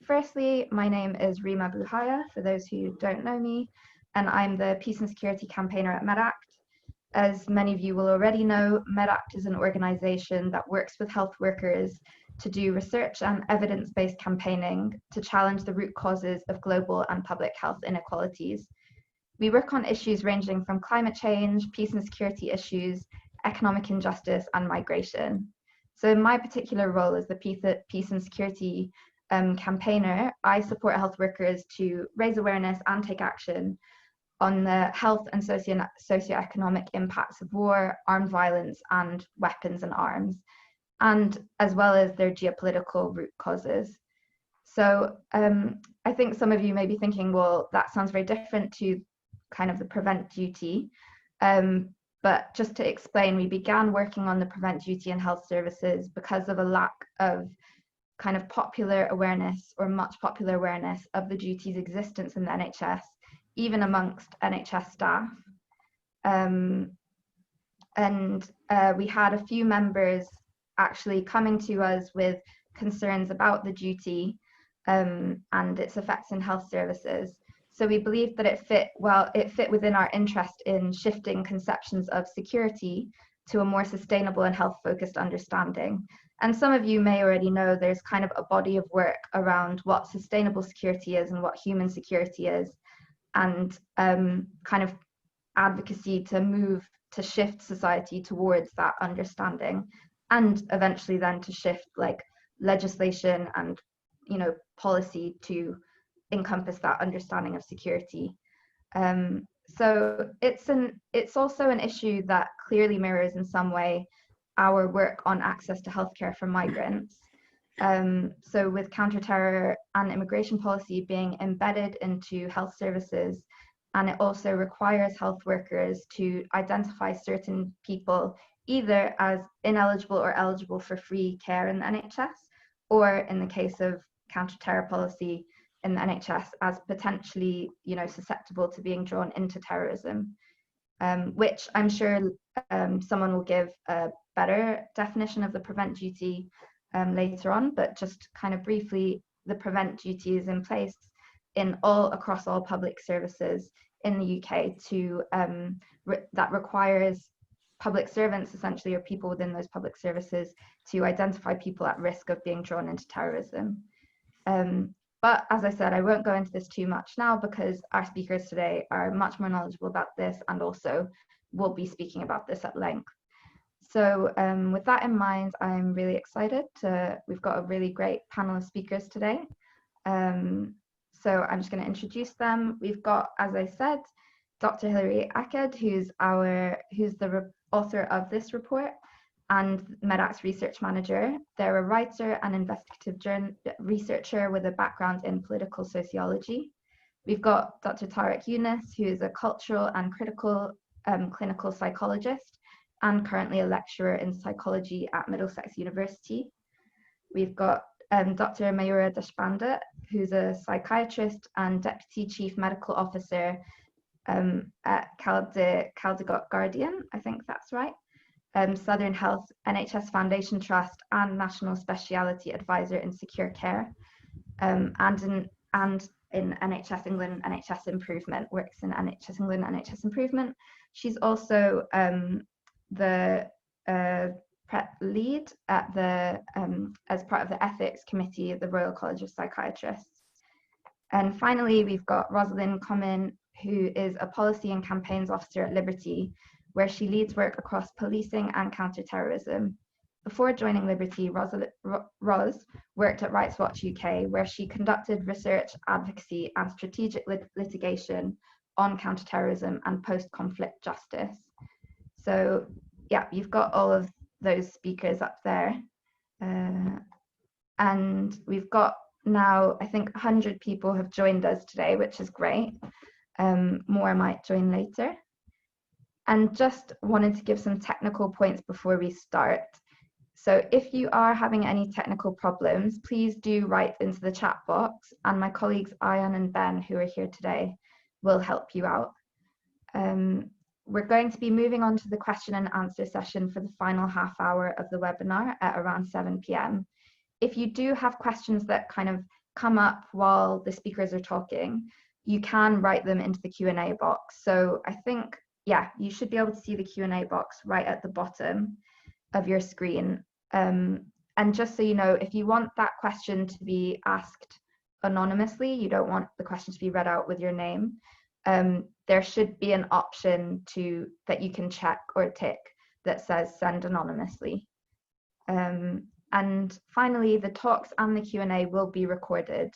Firstly, my name is Rima Buhaya, for those who don't know me, and I'm the Peace and Security Campaigner at Medact. As many of you will already know, Medact is an organization that works with health workers to do research and evidence-based campaigning to challenge the root causes of global and public health inequalities. We work on issues ranging from climate change, peace and security issues, economic injustice, and migration. So in my particular role as the Peace and Security campaigner, I support health workers to raise awareness and take action on the health and socioeconomic impacts of war, armed violence, and weapons and arms, and as well as their geopolitical root causes. So I think some of you may be thinking, well, that sounds very different to kind of the prevent duty. But just to explain, we began working on the prevent duty in health services because of a lack of kind of popular awareness or much popular awareness of the duty's existence in the NHS, even amongst NHS staff. We had a few members actually coming to us with concerns about the duty and its effects in health services. So we believed that it fit within our interest in shifting conceptions of security to a more sustainable and health-focused understanding. And some of you may already know there's kind of a body of work around what sustainable security is and what human security is, and kind of advocacy to shift society towards that understanding, and eventually then to shift like legislation and policy to encompass that understanding of security. So it's also an issue that clearly mirrors in some way our work on access to healthcare for migrants. So with counter-terror and immigration policy being embedded into health services, and it also requires health workers to identify certain people either as ineligible or eligible for free care in the NHS, or in the case of counter-terror policy in the NHS as potentially, susceptible to being drawn into terrorism, which I'm sure someone will give a better definition of the prevent duty later on, but just kind of briefly, the prevent duty is in place across all public services in the UK that requires public servants essentially, or people within those public services, to identify people at risk of being drawn into terrorism. But as I said, I won't go into this too much now because our speakers today are much more knowledgeable about this and also will be speaking about this at length. So with that in mind, I'm really excited we've got a really great panel of speakers today. So I'm just going to introduce them. We've got, as I said, Dr. Hilary Aked, who's the author of this report and Medact's research manager. They're a writer and investigative researcher with a background in political sociology. We've got Dr. Tarek Younis, who is a cultural and critical clinical psychologist and currently a lecturer in psychology at Middlesex University. We've got Dr. Mayura Deshpande, who's a psychiatrist and deputy chief medical officer at Caldecott Guardian, I think that's right. Southern Health, NHS Foundation Trust, and National Speciality Advisor in Secure Care, and in NHS England, NHS Improvement, works in NHS England, NHS Improvement. She's also the lead at as part of the ethics committee at the Royal College of Psychiatrists. And finally, we've got Rosalind Comyn, who is a policy and campaigns officer at Liberty, where she leads work across policing and counter-terrorism. Before joining Liberty, Ros worked at Rights Watch UK, where she conducted research, advocacy, and strategic litigation on counter-terrorism and post-conflict justice. So yeah, you've got all of those speakers up there. And we've got now, I think 100 people have joined us today, which is great. More might join later. And just wanted to give some technical points before we start. So if you are having any technical problems, please do write into the chat box, and my colleagues Ayan and Ben, who are here today, will help you out. We're going to be moving on to the question and answer session for the final half hour of the webinar at around 7 p.m. if you do have questions that kind of come up while the speakers are talking, you can write them into the Q&A box. So I think, yeah, you should be able to see the Q&A box right at the bottom of your screen. And just so you know, if you want that question to be asked anonymously, you don't want the question to be read out with your name, there should be an option that you can check or tick that says send anonymously. And finally, the talks and the Q&A will be recorded.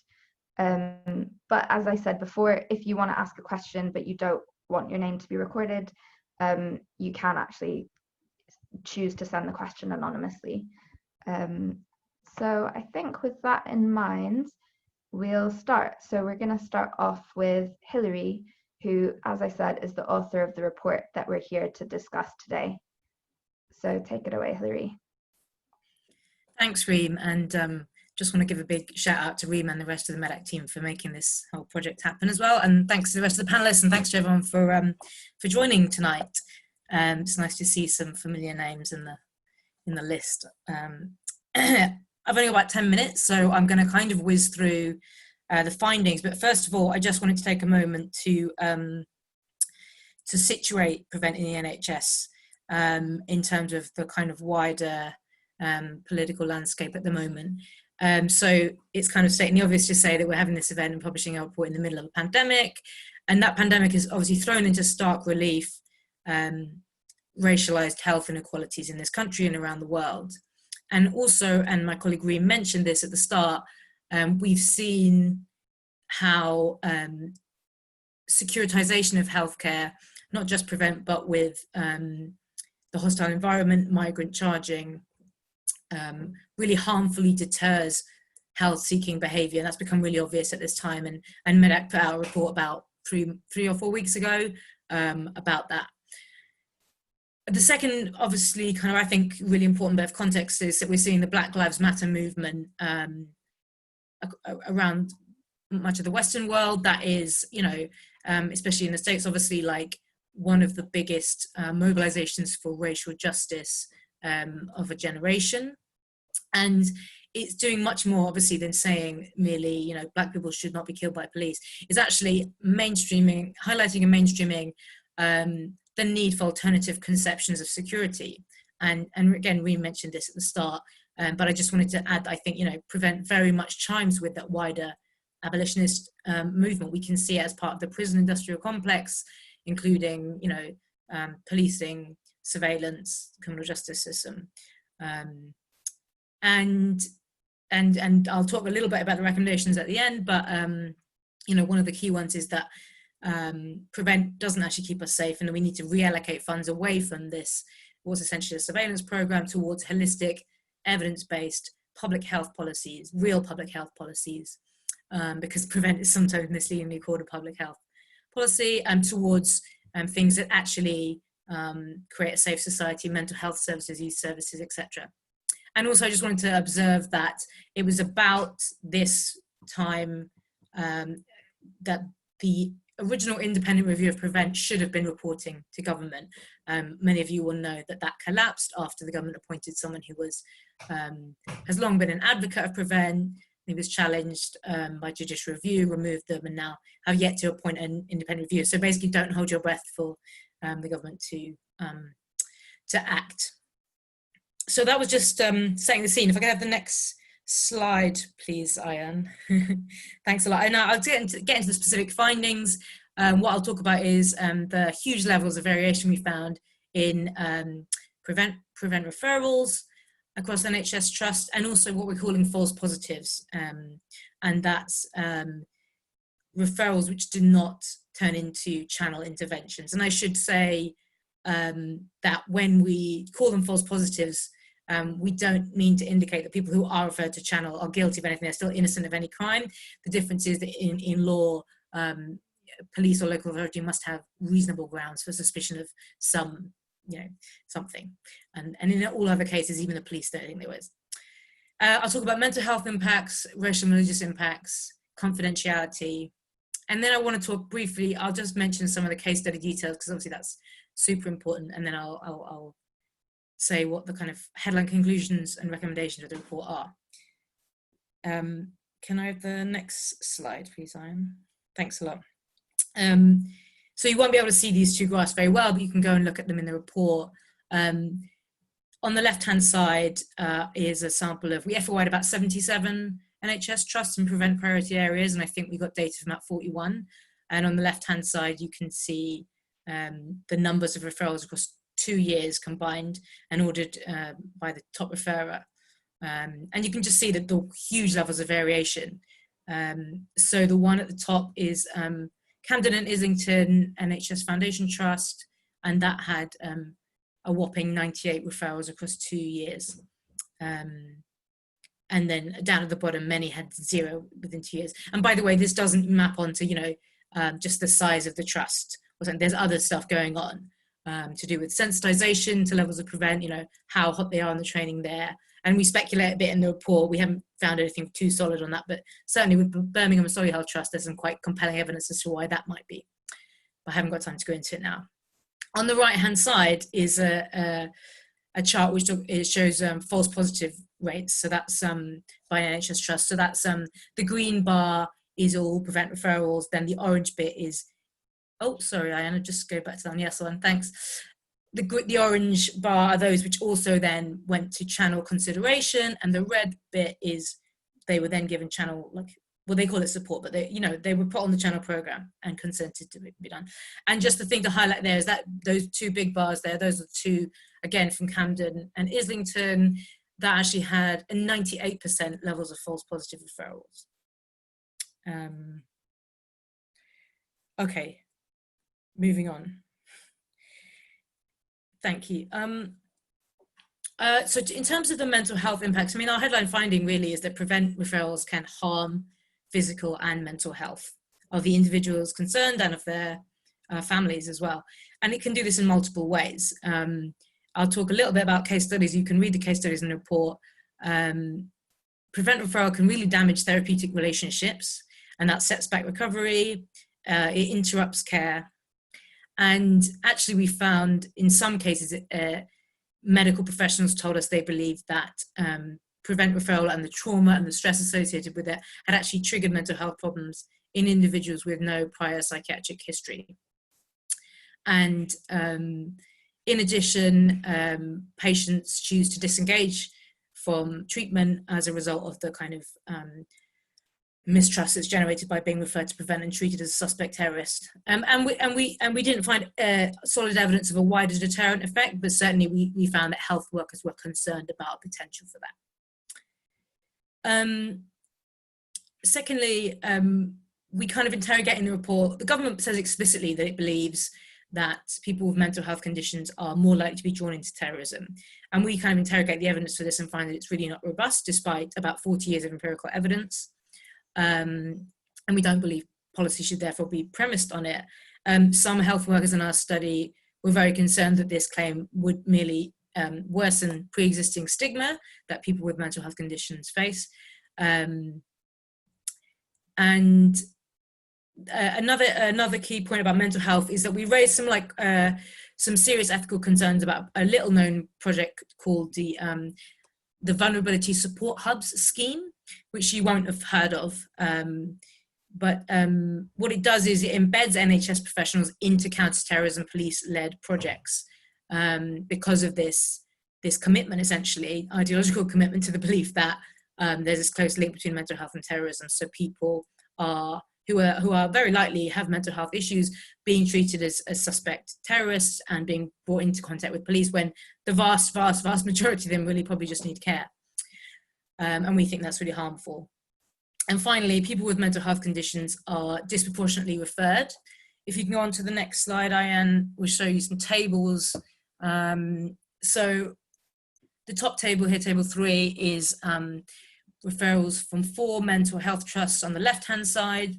But as I said before, if you want to ask a question but you don't want your name to be recorded, you can actually choose to send the question anonymously. So I think with that in mind, we'll start. So we're going to start off with Hilary, who, as I said, is the author of the report that we're here to discuss today. So take it away, Hilary. Thanks, Reem, and just want to give a big shout out to Reem and the rest of the Medact team for making this whole project happen as well. And thanks to the rest of the panelists, and thanks to everyone for joining tonight. It's nice to see some familiar names in the list. I've only got about 10 minutes, so I'm going to kind of whiz through the findings. But first of all, I just wanted to take a moment to situate Prevent in the NHS in terms of the kind of wider political landscape at the moment. So it's kind of stating the obvious to say that we're having this event and publishing a report in the middle of a pandemic, and that pandemic has obviously thrown into stark relief racialized health inequalities in this country and around the world. And also, and my colleague Reem mentioned this at the start, we've seen how securitization of healthcare, not just Prevent, but with the hostile environment, migrant charging, really harmfully deters health-seeking behaviour. And that's become really obvious at this time. And Medact put out a report about three or 4 weeks ago about that. The second, obviously, kind of, I think, really important bit of context is that we're seeing the Black Lives Matter movement around much of the Western world. That is, you know, especially in the States, obviously, like one of the biggest mobilizations for racial justice of a generation. And it's doing much more, obviously, than saying merely, you know, Black people should not be killed by police. It's actually mainstreaming, highlighting and mainstreaming the need for alternative conceptions of security. And again, we mentioned this at the start, but I just wanted to add, I think, you know, Prevent very much chimes with that wider abolitionist movement. We can see it as part of the prison industrial complex, including, you know, policing, surveillance, criminal justice system. And I'll talk a little bit about the recommendations at the end, but, you know, one of the key ones is that Prevent doesn't actually keep us safe, and we need to reallocate funds away from this, what's essentially a surveillance program, towards holistic, evidence-based public health policies, real public health policies, because Prevent is sometimes misleadingly called a public health policy, and towards things that actually create a safe society, mental health services, youth services, etc. And also I just wanted to observe that it was about this time that the original independent review of Prevent should have been reporting to government. Many of you will know that that collapsed after the government appointed someone who was has long been an advocate of Prevent. He was challenged by judicial review, removed them, and now have yet to appoint an independent review. So basically, don't hold your breath for the government to act. So that was just setting the scene. If I could have the next slide, please, Ayan. Thanks a lot. And now I'll get into the specific findings. What I'll talk about is the huge levels of variation we found in prevent referrals across NHS Trust, and also what we're calling false positives. And that's referrals which do not turn into channel interventions. And I should say that when we call them false positives, we don't mean to indicate that people who are referred to channel are guilty of anything. They're still innocent of any crime. The difference is that in law, police or local authority must have reasonable grounds for suspicion of some, you know, something. And in all other cases, even the police don't think there was. I'll talk about mental health impacts, racial and religious impacts, confidentiality. And then I want to talk briefly, I'll just mention some of the case study details, because obviously that's super important. And then I'll say what the kind of headline conclusions and recommendations of the report are. Can I have the next slide, please, Ian? Thanks a lot. So you won't be able to see these two graphs very well, but you can go and look at them in the report. On the left-hand side is a sample of, we FOI'd about 77 NHS trusts and prevent priority areas, and I think we got data from about 41. And on the left-hand side, you can see the numbers of referrals across 2 years combined and ordered by the top referrer. And you can just see that the huge levels of variation. So the one at the top is Camden and Islington NHS Foundation Trust, and that had a whopping 98 referrals across 2 years. And then down at the bottom, many had 0 within 2 years. And by the way, this doesn't map onto, you know, just the size of the trust. There's other stuff going on to do with sensitization to levels of prevent, you know, how hot they are on the training there. And we speculate a bit in the report. We haven't found anything too solid on that, but certainly with Birmingham and Solihull Trust, there's some quite compelling evidence as to why that might be. But I haven't got time to go into it now. On the right-hand side is a chart which shows false positive rates. So that's by NHS Trust. So that's the green bar is all prevent referrals. Then the orange bit is, oh, sorry, Iana, just go back to that one. Yes, one, thanks. The orange bar are those which also then went to channel consideration, and the red bit is they were then given channel, like, well, they call it support, but they, you know, they were put on the channel program and consented to be done. And just the thing to highlight there is that those 2 big bars there, those are 2, again, from Camden and Islington, that actually had a 98% levels of false positive referrals. Okay, moving on. Thank you. So in terms of the mental health impacts, I mean, our headline finding really is that prevent referrals can harm physical and mental health of the individuals concerned and of their families as well. And it can do this in multiple ways. I'll talk a little bit about case studies. You can read the case studies in the report. Prevent referral can really damage therapeutic relationships, and that sets back recovery. It interrupts care. And actually we found in some cases, medical professionals told us they believed that prevent referral and the trauma and the stress associated with it had actually triggered mental health problems in individuals with no prior psychiatric history. And in addition, patients choose to disengage from treatment as a result of the kind of mistrust that's generated by being referred to prevent and treated as a suspect terrorist. And we didn't find solid evidence of a wider deterrent effect, but certainly we found that health workers were concerned about potential for that. Secondly, we kind of interrogate in the report, the government says explicitly that it believes that people with mental health conditions are more likely to be drawn into terrorism. And we kind of interrogate the evidence for this and find that it's really not robust, despite about 40 years of empirical evidence. And we don't believe policy should therefore be premised on it. Some health workers in our study were very concerned that this claim would merely worsen pre-existing stigma that people with mental health conditions face. Another key point about mental health is that we raised some serious ethical concerns about a little known project called the Vulnerability Support Hubs scheme, which you won't have heard of. But what it does is it embeds NHS professionals into counter-terrorism police-led projects because of this commitment, essentially, ideological commitment to the belief that there's this close link between mental health and terrorism. So people who are very likely have mental health issues being treated as suspect terrorists and being brought into contact with police when the vast majority of them really probably just need care. And we think that's really harmful. And finally, people with mental health conditions are disproportionately referred. If you can go on to the next slide, Ian will show you some tables. So the top table here, table 3, is referrals from 4 mental health trusts on the left-hand side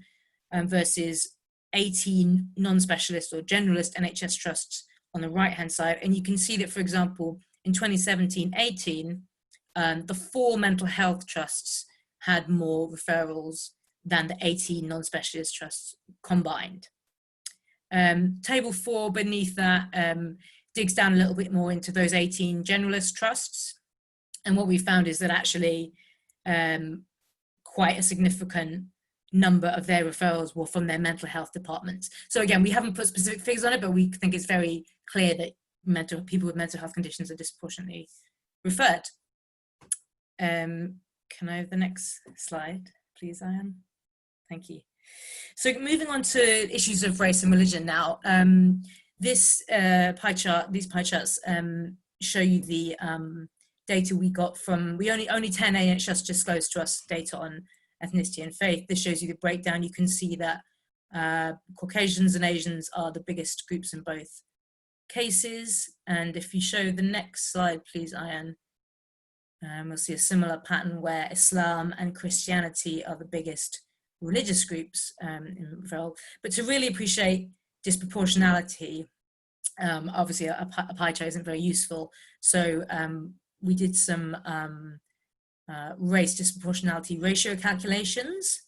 versus 18 non-specialist or generalist NHS trusts on the right-hand side. And you can see that, for example, in 2017-18, the 4 mental health trusts had more referrals than the 18 non-specialist trusts combined. Table 4 beneath that digs down a little bit more into those 18 generalist trusts. And what we found is that actually quite a significant number of their referrals were from their mental health departments. So again, we haven't put specific figures on it, but we think it's very clear that people with mental health conditions are disproportionately referred. Can I have the next slide, please, Ian? Thank you. So moving on to issues of race and religion now. These pie charts show you the data we got from, only 10 NHS disclosed to us data on ethnicity and faith. This shows you the breakdown. You can see that Caucasians and Asians are the biggest groups in both cases. And if you show the next slide, please, Ian, we'll see a similar pattern where Islam and Christianity are the biggest religious groups in referral. But to really appreciate disproportionality, obviously a pie chart isn't very useful. So we did some race disproportionality ratio calculations.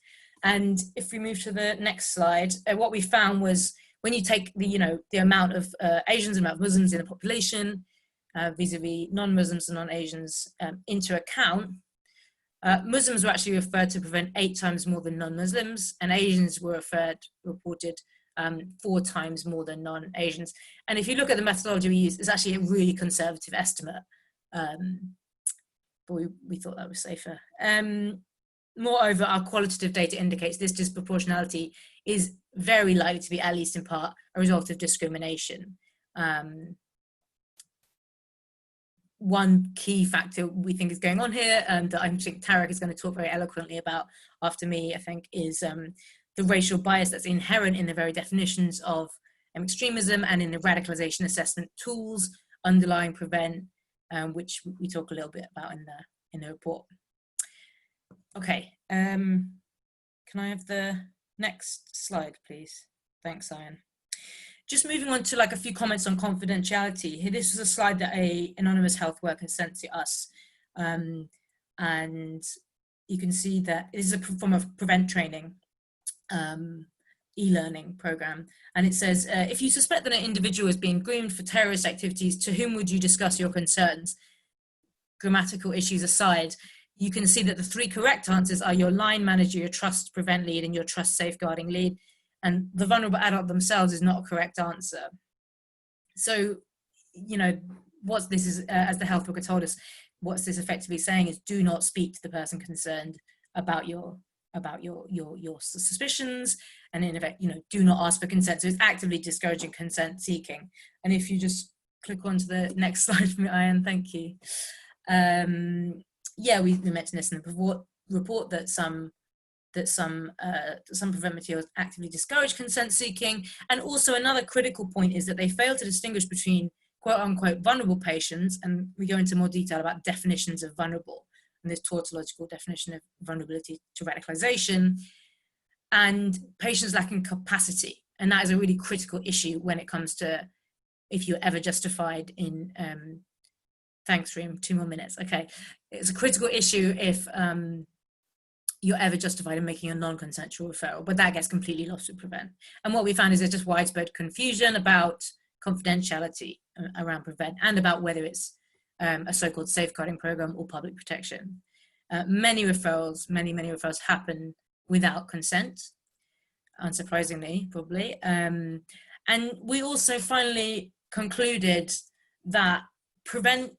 And if we move to the next slide, what we found was when you take the amount of Asians and amount of Muslims in the population, vis-a-vis non-Muslims and non-Asians into account, Muslims were actually referred to Prevent 8 times more than non-Muslims, and Asians were reported 4 times more than non-Asians. And if you look at the methodology we use, it's actually a really conservative estimate, but we thought that was safer. Moreover, our qualitative data indicates this disproportionality is very likely to be, at least in part, a result of discrimination. One key factor we think is going on here, and that I think Tarek is going to talk very eloquently about after me, I think, is the racial bias that's inherent in the very definitions of extremism and in the radicalization assessment tools underlying Prevent, which we talk a little bit about in the report. Okay, can I have the next slide, please? Thanks, Ian. Just moving on to like a few comments on confidentiality. Here, this was a slide that an anonymous health worker sent to us. And you can see that it is a form of Prevent training e-learning program. And it says, if you suspect that an individual is being groomed for terrorist activities, to whom would you discuss your concerns? Grammatical issues aside, you can see that the 3 correct answers are your line manager, your trust prevent lead, and your trust safeguarding lead. And the vulnerable adult themselves is not a correct answer. So, what this is, as the health worker told us, what's this effectively saying is do not speak to the person concerned about your suspicions, and in effect, do not ask for consent. So it's actively discouraging consent seeking. And if you just click on to the next slide for me, Ian, thank you. Yeah, we mentioned this in the report that some Prevent materials actively discourage consent seeking. And also another critical point is that they fail to distinguish between quote unquote vulnerable patients, and we go into more detail about definitions of vulnerable and this tautological definition of vulnerability to radicalization, and patients lacking capacity. And that is a really critical issue when it comes to if you're ever justified in, thanks Reem, 2 more minutes, okay. It's a critical issue if you're ever justified in making a non-consensual referral, but that gets completely lost with Prevent. And what we found is there's just widespread confusion about confidentiality around Prevent and about whether it's a so-called safeguarding program or public protection. Many referrals happen without consent, unsurprisingly, probably. And we also finally concluded that Prevent,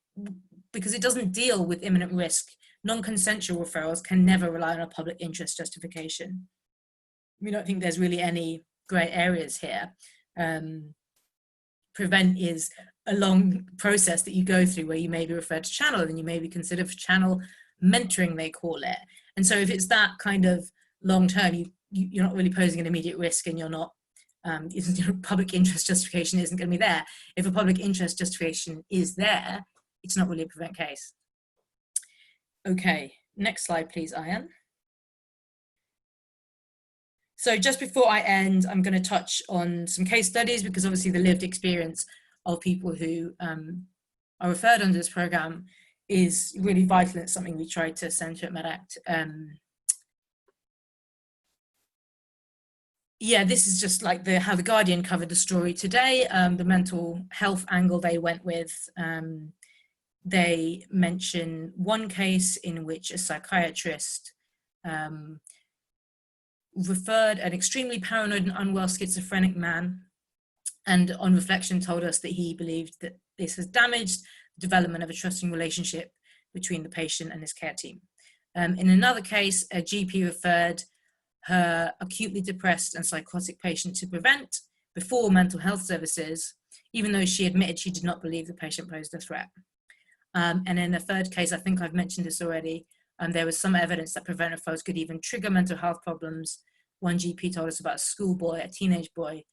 because it doesn't deal with imminent risk, non-consensual referrals can never rely on a public interest justification. We don't think there's really any grey areas here. Prevent is a long process that you go through where you may be referred to channel and you may be considered for channel mentoring, they call it. And so if it's that kind of long term, you're not really posing an immediate risk, and you're not, public interest justification isn't going to be there. If a public interest justification is there, it's not really a Prevent case. Okay, next slide, please, Ian. So just before I end, I'm going to touch on some case studies, because obviously the lived experience of people who are referred under this program is really vital. It's something we try to center at Medact. Yeah, this is just like how the Guardian covered the story today, the mental health angle they went with. They mention one case in which a psychiatrist referred an extremely paranoid and unwell schizophrenic man, and on reflection told us that he believed that this has damaged the development of a trusting relationship between the patient and his care team. In another case, a GP referred her acutely depressed and psychotic patient to Prevent before mental health services, even though she admitted she did not believe the patient posed a threat. And in the third case, I think I've mentioned this already, there was some evidence that Prevent referrals could even trigger mental health problems. One GP told us about a schoolboy, a teenage boy,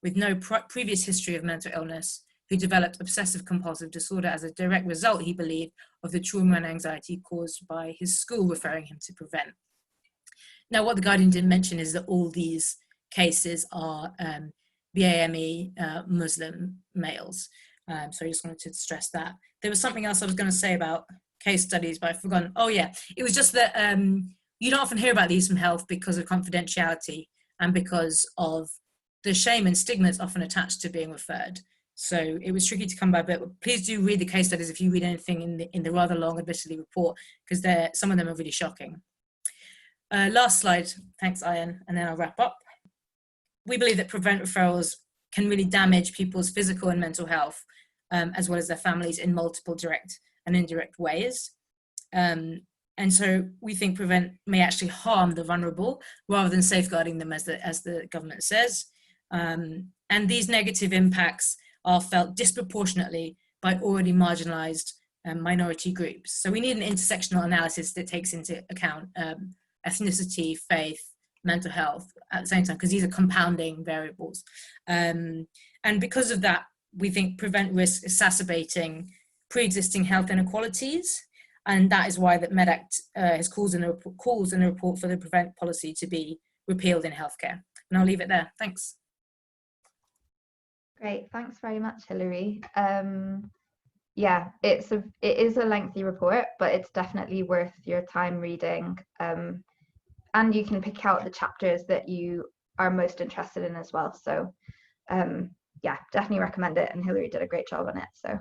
with no previous history of mental illness, who developed obsessive compulsive disorder as a direct result, he believed, of the trauma and anxiety caused by his school referring him to Prevent. Now, what the Guardian didn't mention is that all these cases are BAME Muslim males. So I just wanted to stress that. There was something else I was going to say about case studies, but I've forgotten. Oh yeah, it was just that you don't often hear about these from health because of confidentiality and because of the shame and stigma that's often attached to being referred. So it was tricky to come by, but please do read the case studies if you read anything in the rather long admittedly report, because some of them are really shocking. Last slide, thanks Ian, and then I'll wrap up. We believe that Prevent referrals can really damage people's physical and mental health, as well as their families, in multiple direct and indirect ways. And so we think Prevent may actually harm the vulnerable rather than safeguarding them, as the government says. And these negative impacts are felt disproportionately by already marginalized minority groups. So we need an intersectional analysis that takes into account ethnicity, faith, mental health at the same time, because these are compounding variables. And because of that, we think Prevent risks exacerbating pre-existing health inequalities. And that is why that Medact has calls in a report for the Prevent policy to be repealed in healthcare. And I'll leave it there. Thanks. Great, thanks very much, Hilary. Yeah, it is a lengthy report, but it's definitely worth your time reading. And you can pick out the chapters that you are most interested in as well. So yeah, definitely recommend it. And Hilary did a great job on it. So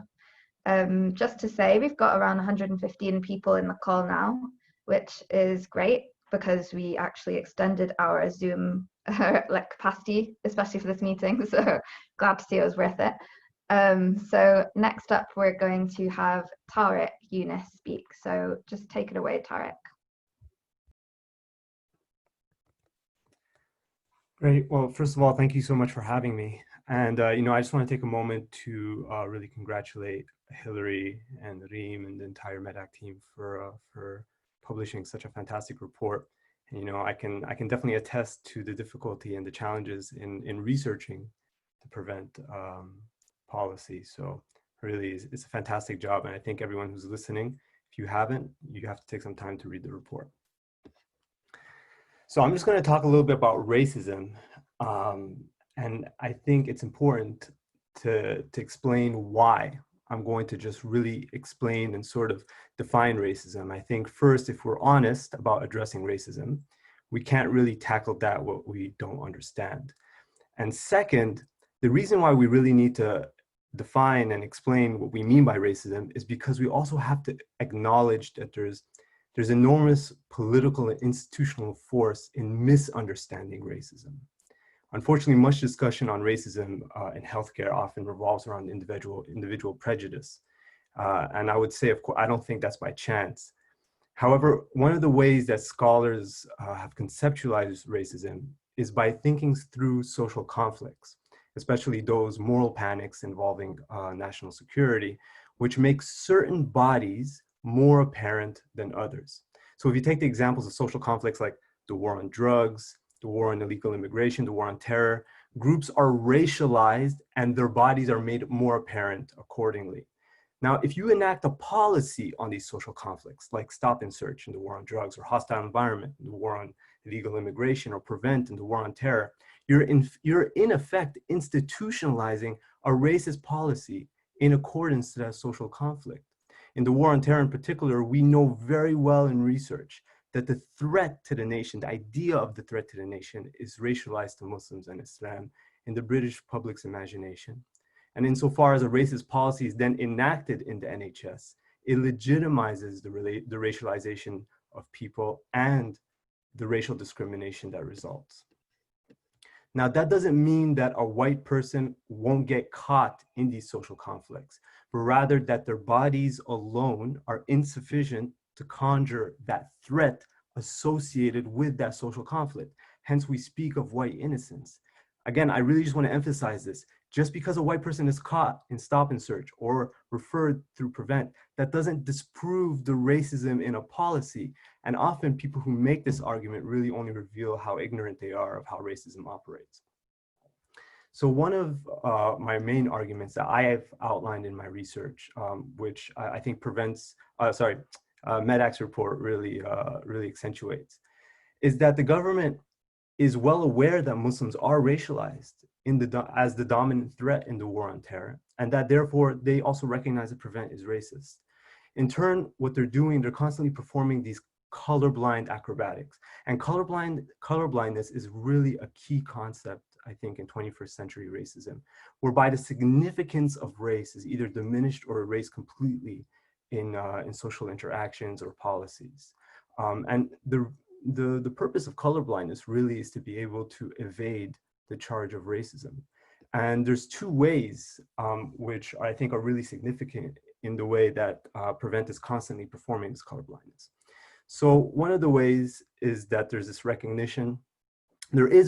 just to say, we've got around 115 people in the call now, which is great because we actually extended our Zoom capacity, especially for this meeting. So glad to see it was worth it. So next up, we're going to have Tariq Yunus speak. So just take it away, Tariq. Great. Well, first of all, thank you so much for having me. And, I just want to take a moment to really congratulate Hilary and Reem and the entire Medact team for publishing such a fantastic report. And, I can definitely attest to the difficulty and the challenges in researching the Prevent policy. So really, it's a fantastic job. And I think everyone who's listening, if you haven't, you have to take some time to read the report. So I'm just going to talk a little bit about racism. And I think it's important to explain why. I'm going to just really explain and sort of define racism. I think first, if we're honest about addressing racism, we can't really tackle that what we don't understand. And second, the reason why we really need to define and explain what we mean by racism is because we also have to acknowledge that there's enormous political and institutional force in misunderstanding racism. Unfortunately, much discussion on racism in healthcare often revolves around individual prejudice. And I would say, of course, I don't think that's by chance. However, one of the ways that scholars have conceptualized racism is by thinking through social conflicts, especially those moral panics involving national security, which make certain bodies more apparent than others. So if you take the examples of social conflicts like the war on drugs, the war on illegal immigration, the war on terror, groups are racialized and their bodies are made more apparent accordingly. Now, if you enact a policy on these social conflicts, like stop and search in the war on drugs, or hostile environment in the war on illegal immigration, or prevent in the war on terror, you're in effect institutionalizing a racist policy in accordance to that social conflict. In the war on terror in particular, we know very well in research that the threat to the nation, the idea of the threat to the nation, is racialized to Muslims and Islam in the British public's imagination. And insofar as a racist policy is then enacted in the NHS, it legitimizes the racialization of people and the racial discrimination that results. Now, that doesn't mean that a white person won't get caught in these social conflicts, but rather that their bodies alone are insufficient to conjure that threat associated with that social conflict. Hence, we speak of white innocence. Again, I really just want to emphasize this. Just because a white person is caught in stop and search or referred through Prevent, that doesn't disprove the racism in a policy. And often people who make this argument really only reveal how ignorant they are of how racism operates. So one of my main arguments that I have outlined in my research, which I think Medact's report really accentuates, is that the government is well aware that Muslims are racialized as the dominant threat in the war on terror, and that therefore they also recognize that Prevent is racist. In turn, what they're doing, they're constantly performing these colorblind acrobatics. And colorblindness is really a key concept, I think, in 21st century racism, whereby the significance of race is either diminished or erased completely in social interactions or policies. And the purpose of colorblindness really is to be able to evade the charge of racism. And there's two ways which I think are really significant in the way that Prevent is constantly performing this colorblindness. So one of the ways is that there is a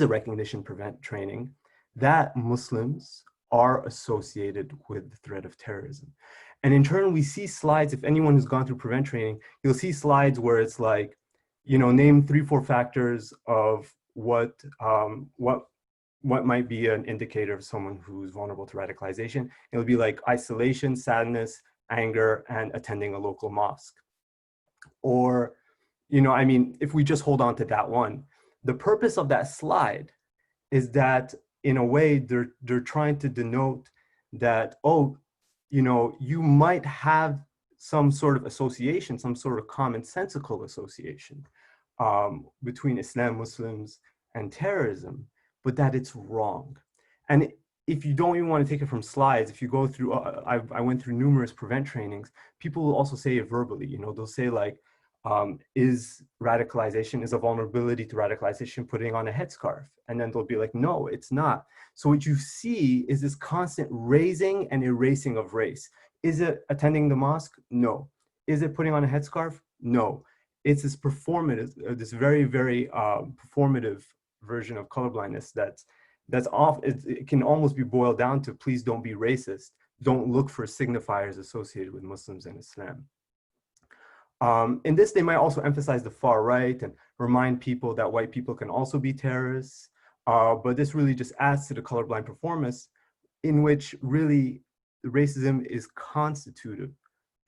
recognition Prevent training that Muslims are associated with the threat of terrorism. And in turn, we see slides, if anyone who's gone through Prevent training, you'll see slides where it's like, name 3-4 factors of what might be an indicator of someone who's vulnerable to radicalization. It'll be like isolation, sadness, anger, and attending a local mosque. Or, if we just hold on to that one, the purpose of that slide is that in a way they're trying to denote that, you might have some sort of association, some sort of commonsensical association between Islam, Muslims, and terrorism, but that it's wrong. And if you don't even want to take it from slides, if you go through, I went through numerous Prevent trainings, people will also say it verbally, they'll say like, is a vulnerability to radicalization putting on a headscarf? And then they'll be like, no, it's not. So what you see is this constant raising and erasing of race. Is it attending the mosque? No. Is it putting on a headscarf? No. It's this performative, this very, very performative version of colorblindness that's off. It can almost be boiled down to, please don't be racist. Don't look for signifiers associated with Muslims and Islam. In this, they might also emphasize the far right and remind people that white people can also be terrorists. But this really just adds to the colorblind performance, in which really racism is constitutive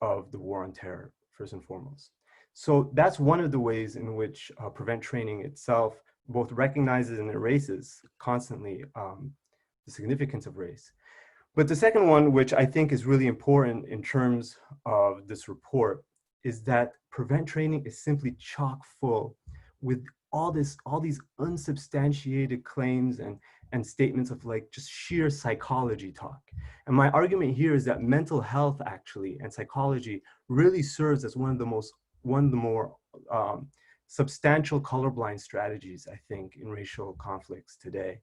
of the war on terror, first and foremost. So that's one of the ways in which Prevent training itself both recognizes and erases constantly the significance of race. But the second one, which I think is really important in terms of this report, is that Prevent training is simply chock full with all these unsubstantiated claims and statements of like just sheer psychology talk. And my argument here is that mental health actually and psychology really serves as one of the more substantial colorblind strategies, I think, in racial conflicts today.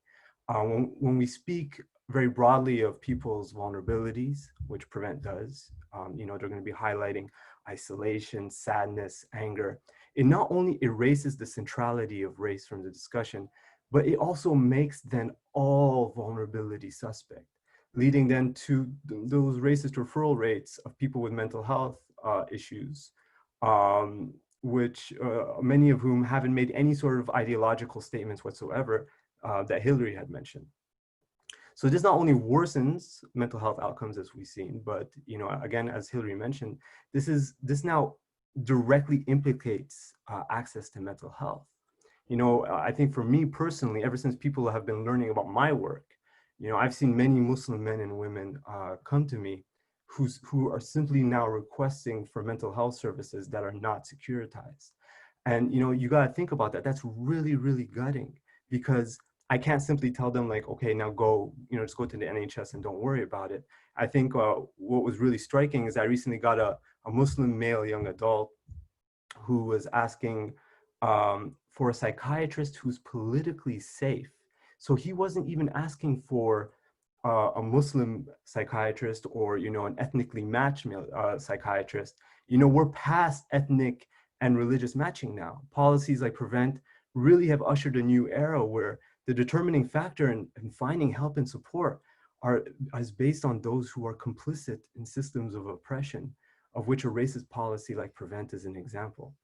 When we speak very broadly of people's vulnerabilities, which Prevent does, they're going to be highlighting isolation, sadness, anger. It not only erases the centrality of race from the discussion, but it also makes then all vulnerability suspect, leading then to those racist referral rates of people with mental health issues, which many of whom haven't made any sort of ideological statements whatsoever that Hilary had mentioned. So this not only worsens mental health outcomes as we've seen, but again, as Hilary mentioned, this now directly implicates access to mental health. I think for me personally, ever since people have been learning about my work, I've seen many Muslim men and women come to me who are simply now requesting for mental health services that are not securitized. And you got to think about that. That's really, really gutting, because I can't simply tell them like, okay, now go, just go to the NHS and don't worry about it. I think what was really striking is I recently got a Muslim male young adult who was asking for a psychiatrist who's politically safe. So he wasn't even asking for a Muslim psychiatrist or, you know, an ethnically matched psychiatrist. You know, we're past ethnic and religious matching now. Policies like Prevent really have ushered a new era where the determining factor in finding help and support is based on those who are complicit in systems of oppression, of which a racist policy like Prevent is an example.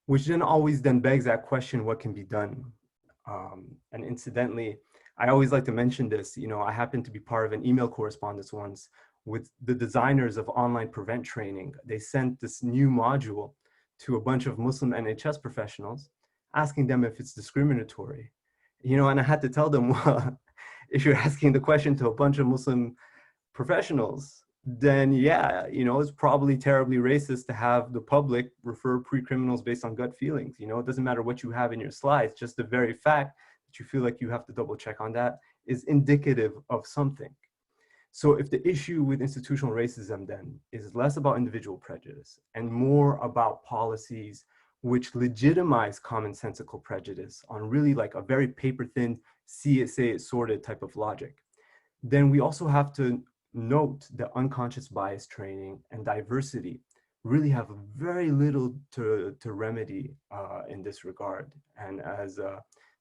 Which then always then begs that question, what can be done? And incidentally, I always like to mention this, you know, I happened to be part of an email correspondence once with the designers of online Prevent training. They sent this new module to a bunch of Muslim NHS professionals, asking them if it's discriminatory. You know, and I had to tell them, well, if you're asking the question to a bunch of Muslim professionals, then yeah, you know, it's probably terribly racist to have the public refer pre-criminals based on gut feelings. You know, it doesn't matter what you have in your slides, just the very fact that you feel like you have to double check on that is indicative of something. So if the issue with institutional racism then is less about individual prejudice and more about policies which legitimize commonsensical prejudice on really like a very paper-thin, see it, say it, sorted type of logic, then we also have to note that unconscious bias training and diversity really have very little to remedy in this regard. And as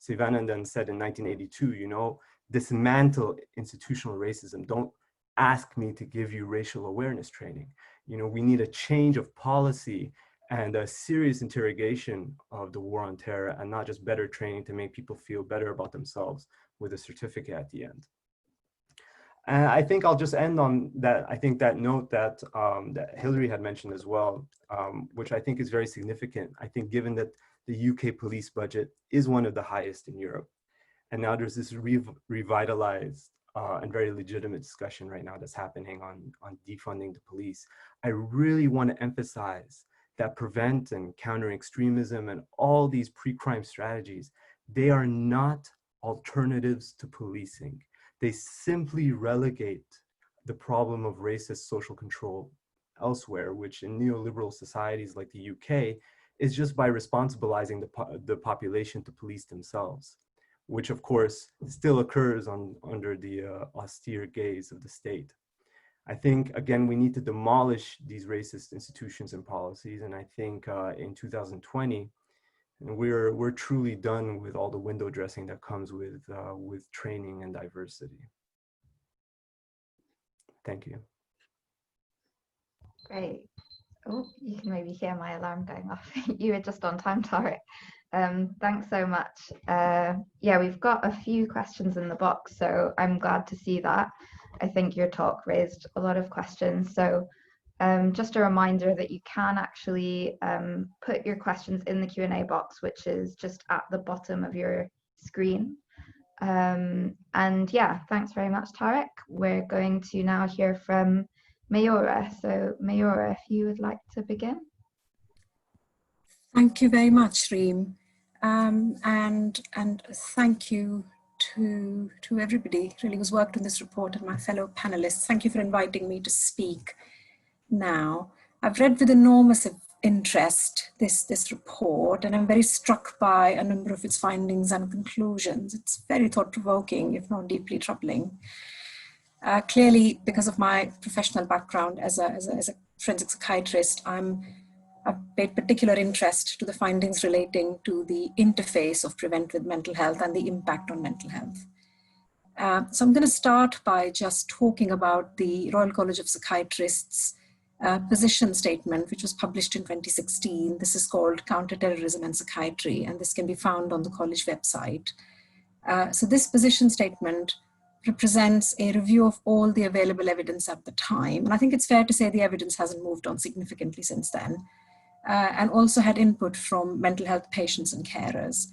Sivanandan said in 1982, you know, dismantle institutional racism. Don't ask me to give you racial awareness training. You know, we need a change of policy and a serious interrogation of the war on terror, and not just better training to make people feel better about themselves with a certificate at the end. And I think I'll just end on that. I think that note that, that Hilary had mentioned as well, which I think is very significant. I think given that the UK police budget is one of the highest in Europe, and now there's this revitalized and very legitimate discussion right now that's happening on defunding the police. I really want to emphasize that Prevent and counter-extremism and all these pre-crime strategies, they are not alternatives to policing. They simply relegate the problem of racist social control elsewhere, which in neoliberal societies like the UK is just by responsibilizing the population to police themselves, which of course still occurs under the austere gaze of the state. I think, again, we need to demolish these racist institutions and policies. And I think in 2020, we're truly done with all the window dressing that comes with training and diversity. Thank you. Great. Oh, you can maybe hear my alarm going off. You were just on time, Tariq. Thanks so much. Yeah, we've got a few questions in the box, so I'm glad to see that. I think your talk raised a lot of questions. So just a reminder that you can actually put your questions in the Q&A box, which is just at the bottom of your screen. And yeah, thanks very much, Tariq. We're going to now hear from Mayura. So Mayura, if you would like to begin. Thank you very much, Reem. And thank you to everybody really who's worked on this report and my fellow panelists. Thank you for inviting me to speak now. I've read with enormous interest this report, and I'm very struck by a number of its findings and conclusions. It's very thought-provoking, if not deeply troubling. Clearly, because of my professional background as a forensic psychiatrist, I've paid particular interest to the findings relating to the interface of Prevent with mental health and the impact on mental health. So I'm going to start by just talking about the Royal College of Psychiatrists position statement, which was published in 2016. This is called Counter-Terrorism and Psychiatry, and this can be found on the college website. So this position statement represents a review of all the available evidence at the time. And I think it's fair to say the evidence hasn't moved on significantly since then. And also had input from mental health patients and carers.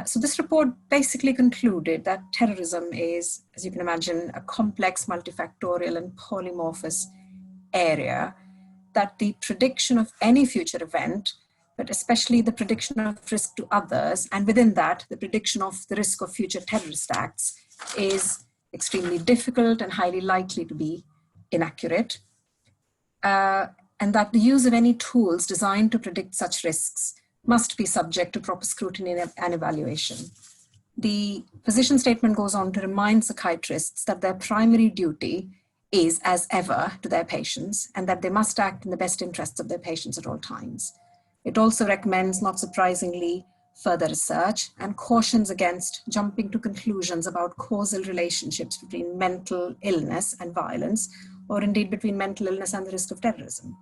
So this report basically concluded that terrorism is, as you can imagine, a complex, multifactorial and polymorphous area, that the prediction of any future event, but especially the prediction of risk to others, and within that, the prediction of the risk of future terrorist acts, is extremely difficult and highly likely to be inaccurate. and that the use of any tools designed to predict such risks must be subject to proper scrutiny and evaluation. The position statement goes on to remind psychiatrists that their primary duty is, as ever, to their patients, and that they must act in the best interests of their patients at all times. It also recommends, not surprisingly, further research and cautions against jumping to conclusions about causal relationships between mental illness and violence, or indeed between mental illness and the risk of terrorism.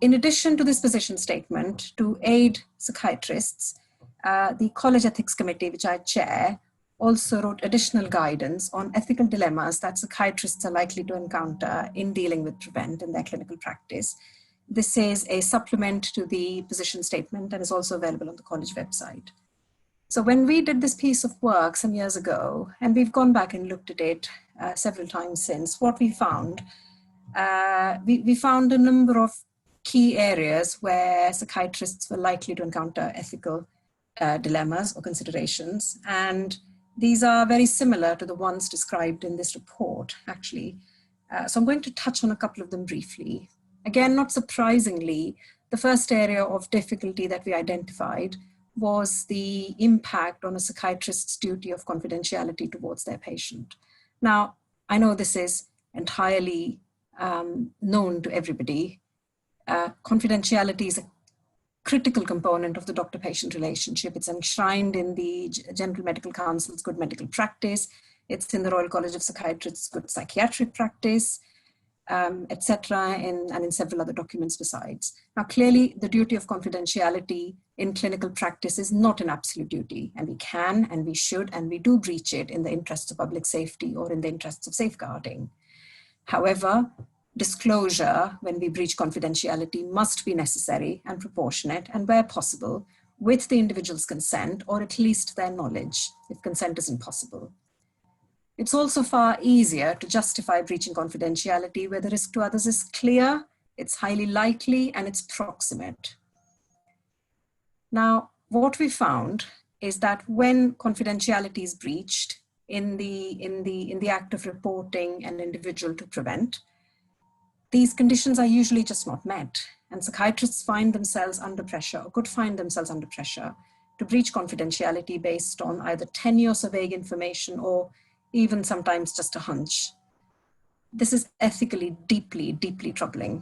In addition to this position statement, to aid psychiatrists, the College Ethics Committee, which I chair, also wrote additional guidance on ethical dilemmas that psychiatrists are likely to encounter in dealing with Prevent in their clinical practice. This is a supplement to the position statement and is also available on the college website. So when we did this piece of work some years ago, and we've gone back and looked at it several times since, what we found, we found a number of key areas where psychiatrists were likely to encounter ethical dilemmas or considerations. And these are very similar to the ones described in this report, actually. So I'm going to touch on a couple of them briefly. Again, not surprisingly, the first area of difficulty that we identified was the impact on a psychiatrist's duty of confidentiality towards their patient. Now, I know this is entirely known to everybody. Confidentiality is a critical component of the doctor-patient relationship. It's enshrined in the General Medical Council's Good Medical Practice. It's in the Royal College of Psychiatrists' Good Psychiatric Practice, etc., and in several other documents besides. Now, clearly, the duty of confidentiality in clinical practice is not an absolute duty, and we can, and we should, and we do breach it in the interests of public safety or in the interests of safeguarding. However, disclosure when we breach confidentiality must be necessary and proportionate, and where possible, with the individual's consent, or at least their knowledge, if consent isn't possible. It's also far easier to justify breaching confidentiality where the risk to others is clear, it's highly likely, and it's proximate. Now, what we found is that when confidentiality is breached in the act of reporting an individual to Prevent, these conditions are usually just not met, and psychiatrists find themselves under pressure, or could find themselves under pressure, to breach confidentiality based on either tenuous or vague information, or even sometimes just a hunch. This is ethically deeply, deeply troubling.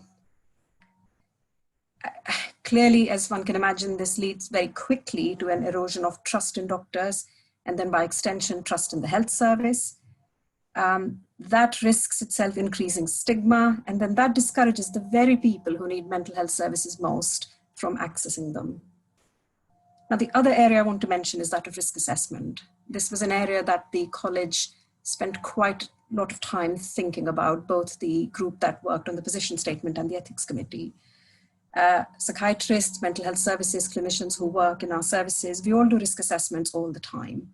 Clearly, as one can imagine, this leads very quickly to an erosion of trust in doctors, and then by extension, trust in the health service. That risks itself increasing stigma, and then that discourages the very people who need mental health services most from accessing them. Now, the other area I want to mention is that of risk assessment. This was an area that the college spent quite a lot of time thinking about, both the group that worked on the position statement and the ethics committee. Psychiatrists, mental health services, clinicians who work in our services, we all do risk assessments all the time.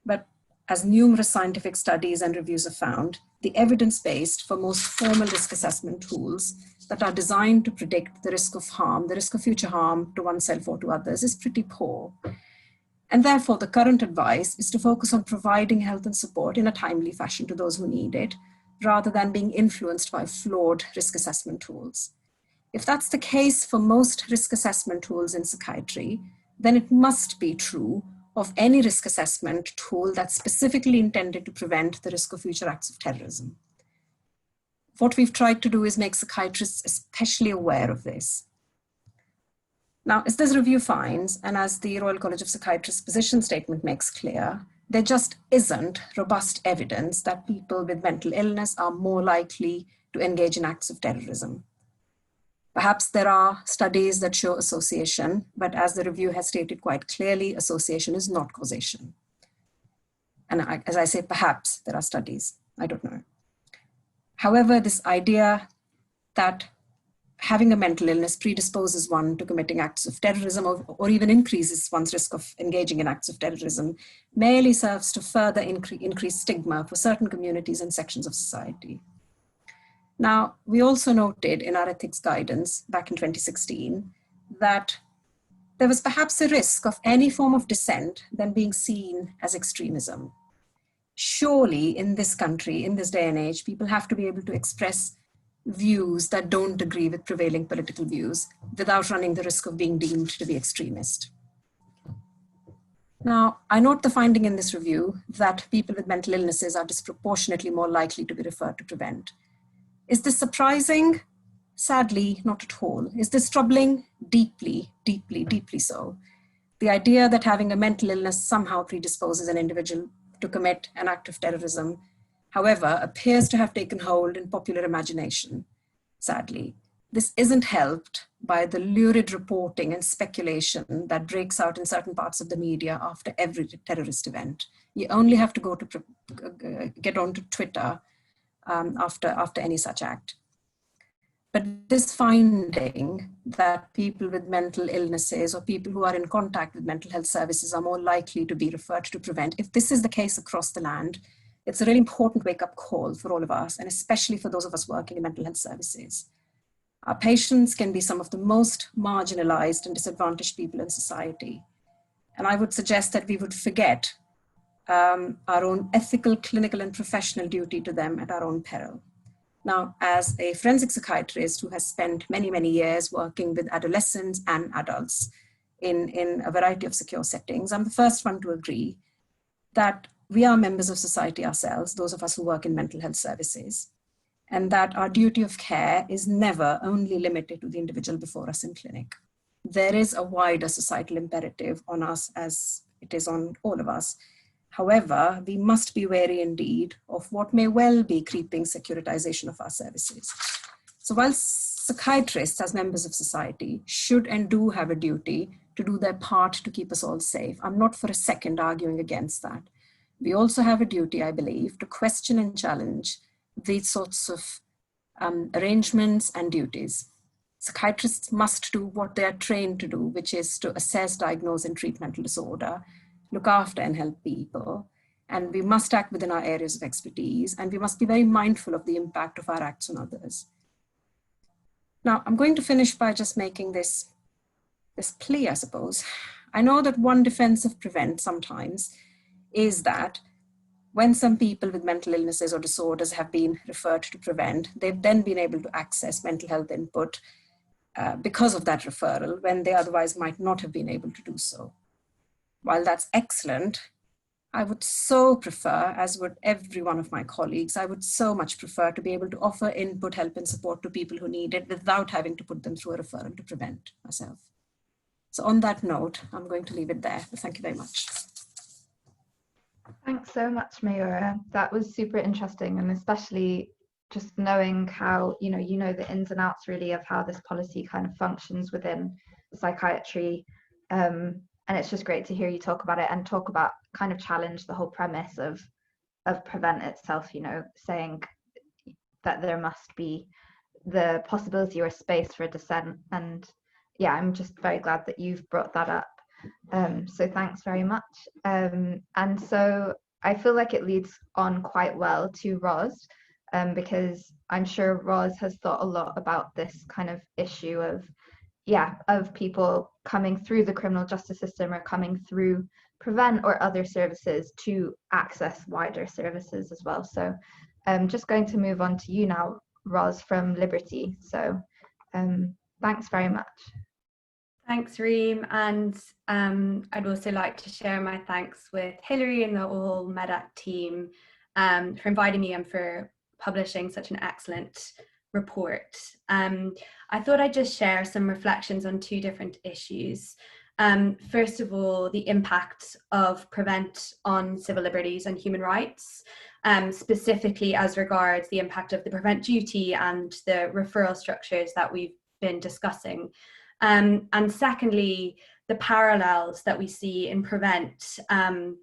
But as numerous scientific studies and reviews have found, the evidence-based for most formal risk assessment tools that are designed to predict the risk of harm, the risk of future harm to oneself or to others, is pretty poor. And therefore, the current advice is to focus on providing health and support in a timely fashion to those who need it, rather than being influenced by flawed risk assessment tools. If that's the case for most risk assessment tools in psychiatry, then it must be true of any risk assessment tool that's specifically intended to prevent the risk of future acts of terrorism. What we've tried to do is make psychiatrists especially aware of this. Now, as this review finds, and as the Royal College of Psychiatrists position statement makes clear, there just isn't robust evidence that people with mental illness are more likely to engage in acts of terrorism. Perhaps there are studies that show association, but as the review has stated quite clearly, association is not causation. And as I say, perhaps there are studies, I don't know. However, this idea that having a mental illness predisposes one to committing acts of terrorism, or even increases one's risk of engaging in acts of terrorism, merely serves to further increase stigma for certain communities and sections of society. Now, we also noted in our ethics guidance back in 2016 that there was perhaps a risk of any form of dissent then being seen as extremism. Surely in this country, in this day and age, people have to be able to express views that don't agree with prevailing political views without running the risk of being deemed to be extremist. Now, I note the finding in this review that people with mental illnesses are disproportionately more likely to be referred to Prevent. Is this surprising? Sadly, not at all. Is this troubling? Deeply, deeply, deeply so. The idea that having a mental illness somehow predisposes an individual to commit an act of terrorism, however, appears to have taken hold in popular imagination, sadly. This isn't helped by the lurid reporting and speculation that breaks out in certain parts of the media after every terrorist event. You only have to go to get onto Twitter after any such act. But this finding that people with mental illnesses or people who are in contact with mental health services are more likely to be referred to Prevent, if this is the case across the land, it's a really important wake-up call for all of us, and especially for those of us working in mental health services. Our patients can be some of the most marginalized and disadvantaged people in society. And I would suggest that we would forget our own ethical, clinical, and professional duty to them at our own peril. Now, as a forensic psychiatrist who has spent many, many years working with adolescents and adults in a variety of secure settings, I'm the first one to agree that we are members of society ourselves, those of us who work in mental health services, and that our duty of care is never only limited to the individual before us in clinic. There is a wider societal imperative on us as it is on all of us. However, we must be wary indeed of what may well be creeping securitization of our services. So while psychiatrists as members of society should and do have a duty to do their part to keep us all safe, I'm not for a second arguing against that. We also have a duty, I believe, to question and challenge these sorts of arrangements and duties. Psychiatrists must do what they are trained to do, which is to assess, diagnose, and treat mental disorder, look after and help people. And we must act within our areas of expertise, and we must be very mindful of the impact of our acts on others. Now, I'm going to finish by just making this plea, I suppose. I know that one defense of Prevent sometimes is that when some people with mental illnesses or disorders have been referred to Prevent, they've then been able to access mental health input because of that referral, when they otherwise might not have been able to do so. While that's excellent, I would so prefer, as would every one of my colleagues, I would so much prefer to be able to offer input, help, and support to people who need it without having to put them through a referral to Prevent myself. So on that note, I'm going to leave it there. Thank you very much. Thanks so much, Mayura. That was super interesting, and especially just knowing how, you know the ins and outs really of how this policy kind of functions within psychiatry. And it's just great to hear you talk about it and talk about kind of challenge the whole premise of Prevent itself, saying that there must be the possibility or space for dissent. And yeah, I'm just very glad that you've brought that up. So thanks very much. And so I feel like it leads on quite well to Roz, because I'm sure Roz has thought a lot about this kind of issue of people coming through the criminal justice system or coming through Prevent or other services to access wider services as well. So I'm just going to move on to you now, Roz, from Liberty. So thanks very much. Thanks, Reem, and I'd also like to share my thanks with Hilary and the whole Medact team for inviting me and for publishing such an excellent report. I thought I'd just share some reflections on two different issues. First of all, the impact of Prevent on civil liberties and human rights, specifically as regards the impact of the Prevent duty and the referral structures that we've been discussing. And secondly, the parallels that we see in Prevent and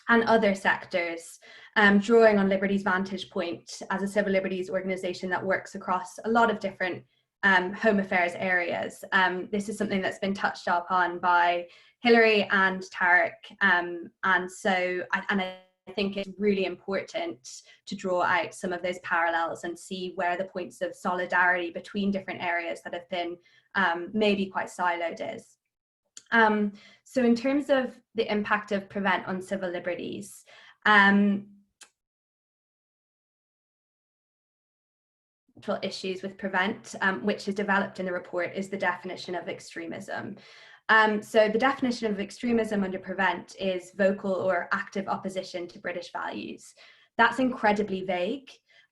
other sectors, drawing on Liberty's vantage point as a civil liberties organisation that works across a lot of different home affairs areas. This is something that's been touched upon by Hilary and Tarek, and I think it's really important to draw out some of those parallels and see where the points of solidarity between different areas that have been maybe quite siloed is. So in terms of the impact of Prevent on civil liberties, issues with Prevent, which is developed in the report, is the definition of extremism. So the definition of extremism under Prevent is vocal or active opposition to British values. That's incredibly vague,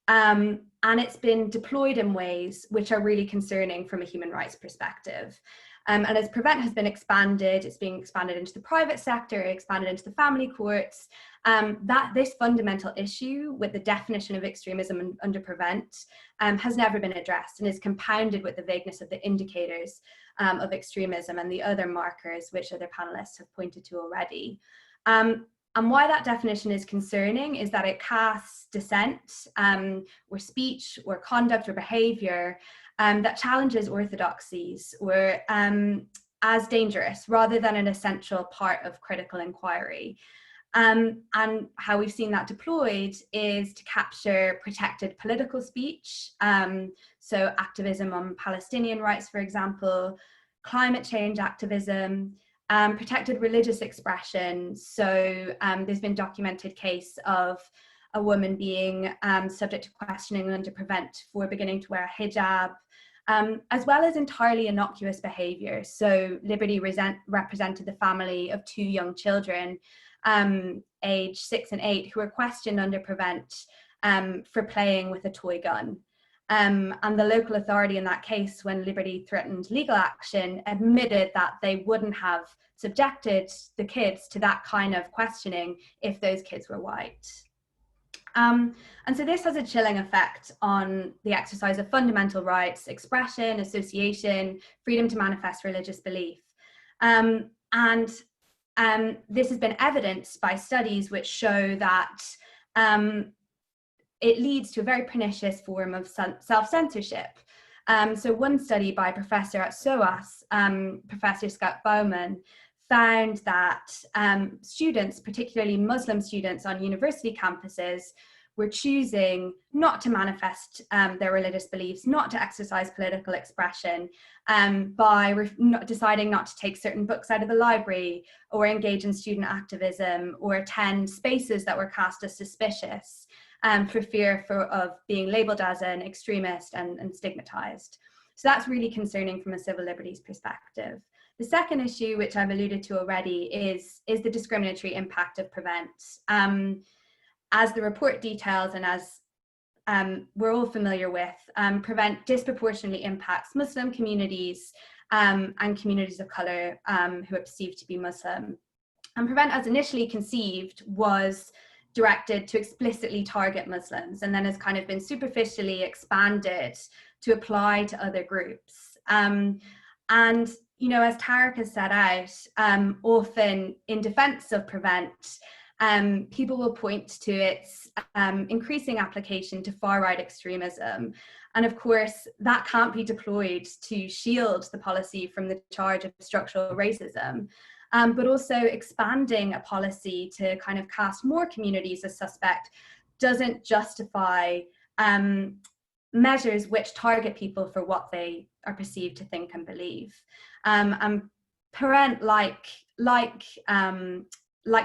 and it's been deployed in ways which are really concerning from a human rights perspective. And as Prevent has been expanded, it's being expanded into the private sector, expanded into the family courts, that this fundamental issue with the definition of extremism under Prevent has never been addressed, and is compounded with the vagueness of the indicators of extremism and the other markers which other panelists have pointed to already. And why that definition is concerning is that it casts dissent or speech or conduct or behaviour that challenges orthodoxies or as dangerous rather than an essential part of critical inquiry. And how we've seen that deployed is to capture protected political speech, so activism on Palestinian rights, for example, climate change activism, protected religious expression. So there's been documented case of a woman being subject to questioning under Prevent for beginning to wear a hijab, as well as entirely innocuous behaviour. So Liberty represented the family of 2 young children, aged 6 and 8, who were questioned under Prevent for playing with a toy gun. And the local authority in that case, when Liberty threatened legal action, admitted that they wouldn't have subjected the kids to that kind of questioning if those kids were white. And so this has a chilling effect on the exercise of fundamental rights, expression, association, freedom to manifest religious belief. And this has been evidenced by studies which show that it leads to a very pernicious form of self-censorship. So one study by a professor at SOAS, Professor Scott Bowman, found that students, particularly Muslim students on university campuses, were choosing not to manifest their religious beliefs, not to exercise political expression, by deciding not to take certain books out of the library, or engage in student activism, or attend spaces that were cast as suspicious, for fear of being labelled as an extremist and stigmatised. So that's really concerning from a civil liberties perspective. The second issue, which I've alluded to already, is the discriminatory impact of Prevent. As the report details, and as we're all familiar with, Prevent disproportionately impacts Muslim communities and communities of colour who are perceived to be Muslim. And Prevent, as initially conceived, was directed to explicitly target Muslims, and then has kind of been superficially expanded to apply to other groups. And, you know, as Tarek has set out, often in defense of Prevent, people will point to its increasing application to far-right extremism. And of course, that can't be deployed to shield the policy from the charge of structural racism. But also expanding a policy to kind of cast more communities as suspect doesn't justify measures which target people for what they are perceived to think and believe. And Prevent, like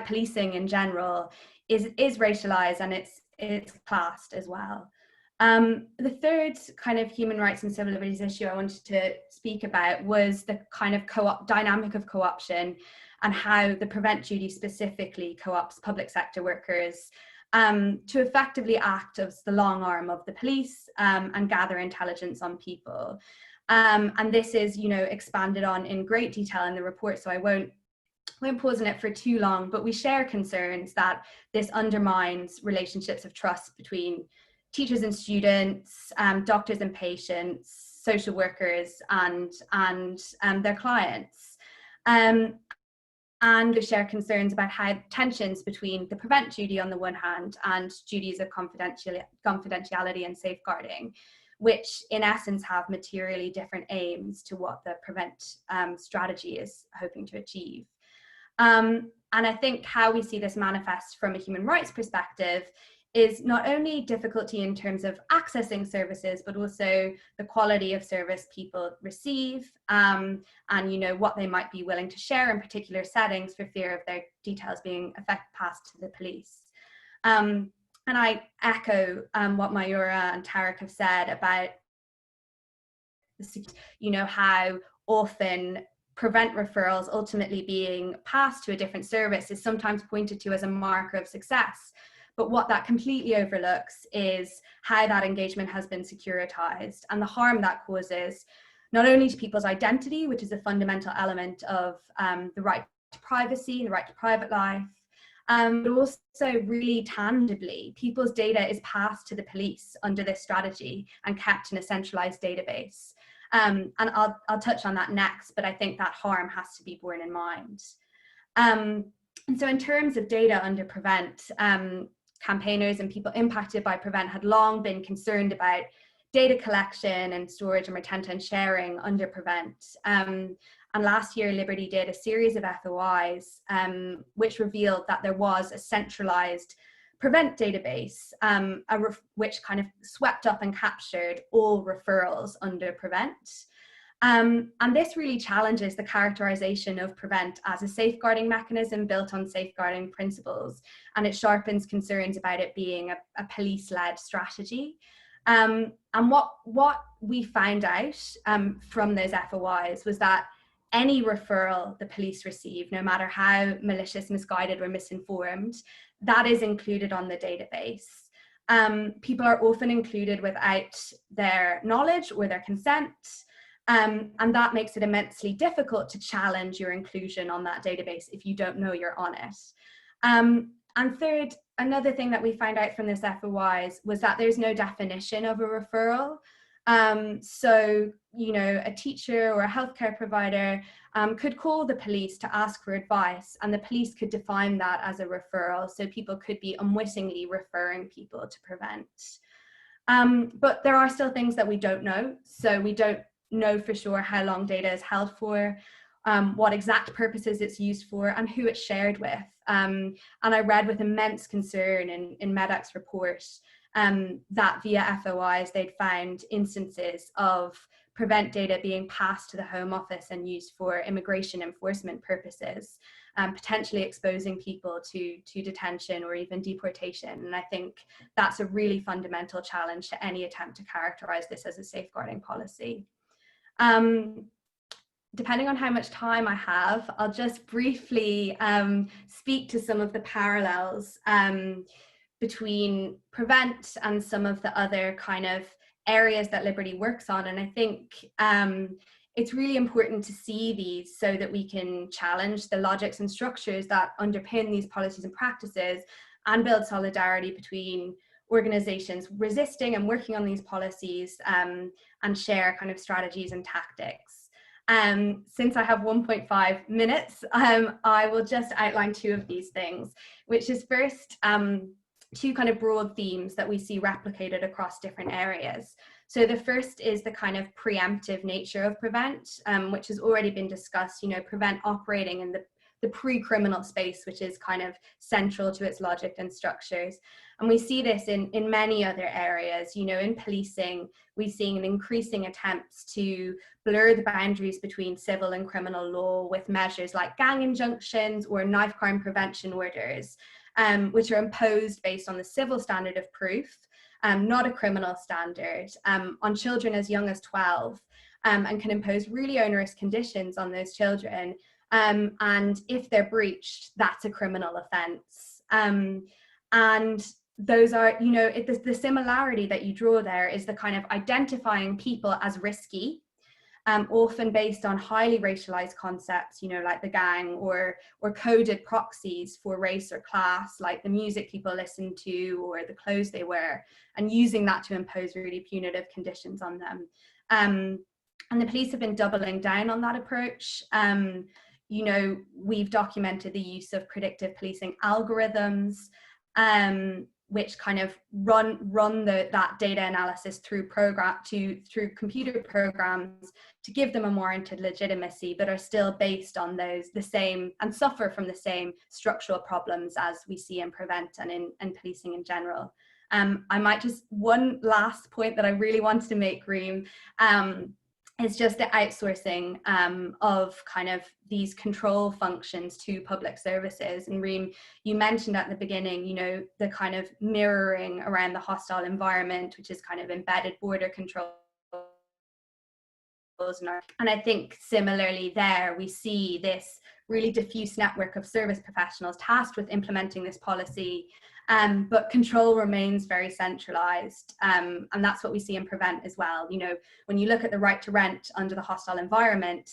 policing in general, is racialized, and it's classed as well. The third kind of human rights and civil liberties issue I wanted to speak about was the kind of dynamic of co-option, and how the Prevent duty specifically co-opts public sector workers to effectively act as the long arm of the police and gather intelligence on people. And this is, you know, expanded on in great detail in the report, so I won't pause on it for too long, but we share concerns that this undermines relationships of trust between teachers and students, doctors and patients, social workers and their clients. And we share concerns about how tensions between the Prevent duty on the one hand and duties of confidentiality and safeguarding, which in essence have materially different aims to what the Prevent strategy is hoping to achieve. And I think how we see this manifest from a human rights perspective is not only difficulty in terms of accessing services, but also the quality of service people receive, and you know what they might be willing to share in particular settings for fear of their details being passed to the police. And I echo what Mayura and Tarek have said about, how often Prevent referrals ultimately being passed to a different service is sometimes pointed to as a marker of success. But what that completely overlooks is how that engagement has been securitized and the harm that causes, not only to people's identity, which is a fundamental element of the right to privacy, the right to private life, but also really tangibly, people's data is passed to the police under this strategy and kept in a centralized database. And I'll touch on that next, but I think that harm has to be borne in mind. And so in terms of data under Prevent, campaigners and people impacted by Prevent had long been concerned about data collection and storage and retention and sharing under Prevent. And last year, Liberty did a series of FOIs, which revealed that there was a centralized Prevent database, which kind of swept up and captured all referrals under Prevent. And this really challenges the characterization of Prevent as a safeguarding mechanism built on safeguarding principles, and it sharpens concerns about it being a police-led strategy. And what we found out from those FOIs was that any referral the police receive, no matter how malicious, misguided, or misinformed, that is included on the database. People are often included without their knowledge or their consent, and that makes it immensely difficult to challenge your inclusion on that database if you don't know you're on it. And third, another thing that we found out from this FOIs was that there's no definition of a referral. So, a teacher or a healthcare provider could call the police to ask for advice, and the police could define that as a referral. So people could be unwittingly referring people to Prevent. But there are still things that we don't know. So we don't know for sure how long data is held for, what exact purposes it's used for, and who it's shared with. And I read with immense concern in Medact's report that via FOIs they'd found instances of Prevent data being passed to the Home Office and used for immigration enforcement purposes, potentially exposing people to detention or even deportation. And I think that's a really fundamental challenge to any attempt to characterize this as a safeguarding policy. Depending on how much time I have, I'll just briefly speak to some of the parallels between Prevent and some of the other kind of areas that Liberty works on. And I think it's really important to see these so that we can challenge the logics and structures that underpin these policies and practices and build solidarity between organizations resisting and working on these policies and share kind of strategies and tactics. Since I have 1.5 minutes, I will just outline two of these things, which is first, two kind of broad themes that we see replicated across different areas. So the first is the kind of preemptive nature of Prevent, which has already been discussed, Prevent operating in the pre-criminal space, which is kind of central to its logic and structures. And we see this in many other areas, in policing, we're seeing an increasing attempts to blur the boundaries between civil and criminal law with measures like gang injunctions or knife crime prevention orders, which are imposed based on the civil standard of proof, not a criminal standard, on children as young as 12, and can impose really onerous conditions on those children. And if they're breached, that's a criminal offence. And those are, the similarity that you draw there is the kind of identifying people as risky, often based on highly racialized concepts, like the gang, or coded proxies for race or class, like the music people listen to or the clothes they wear, and using that to impose really punitive conditions on them. And the police have been doubling down on that approach. We've documented the use of predictive policing algorithms, which kind of run that data analysis through computer programs to give them a warranted legitimacy, but are still based on the same and suffer from the same structural problems as we see in Prevent and in policing in general. I might just, one last point that I really wanted to make, Reem, is just the outsourcing of kind of these control functions to public services. And Reem, you mentioned at the beginning, you know, the kind of mirroring around the hostile environment, which is kind of embedded border control. And I think similarly there, we see this really diffuse network of service professionals tasked with implementing this policy, but control remains very centralized. And that's what we see in Prevent as well. You know, when you look at the right to rent under the hostile environment,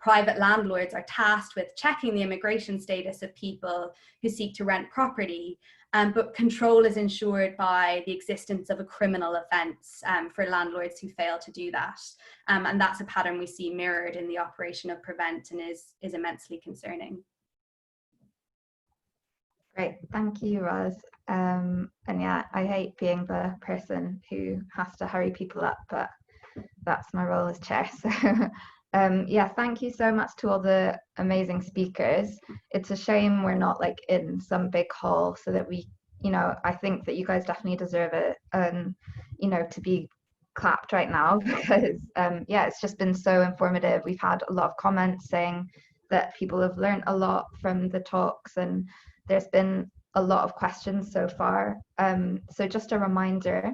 private landlords are tasked with checking the immigration status of people who seek to rent property. But control is ensured by the existence of a criminal offence for landlords who fail to do that. And that's a pattern we see mirrored in the operation of Prevent, and is immensely concerning. Great, thank you, Roz. And yeah, I hate being the person who has to hurry people up, but that's my role as chair. So yeah, thank you so much to all the amazing speakers. It's a shame we're not like in some big hall, so that we, you know, I think that you guys definitely deserve it, you know, to be clapped right now, because yeah, it's just been so informative. We've had a lot of comments saying that people have learned a lot from the talks, and there's been a lot of questions so far. So just a reminder,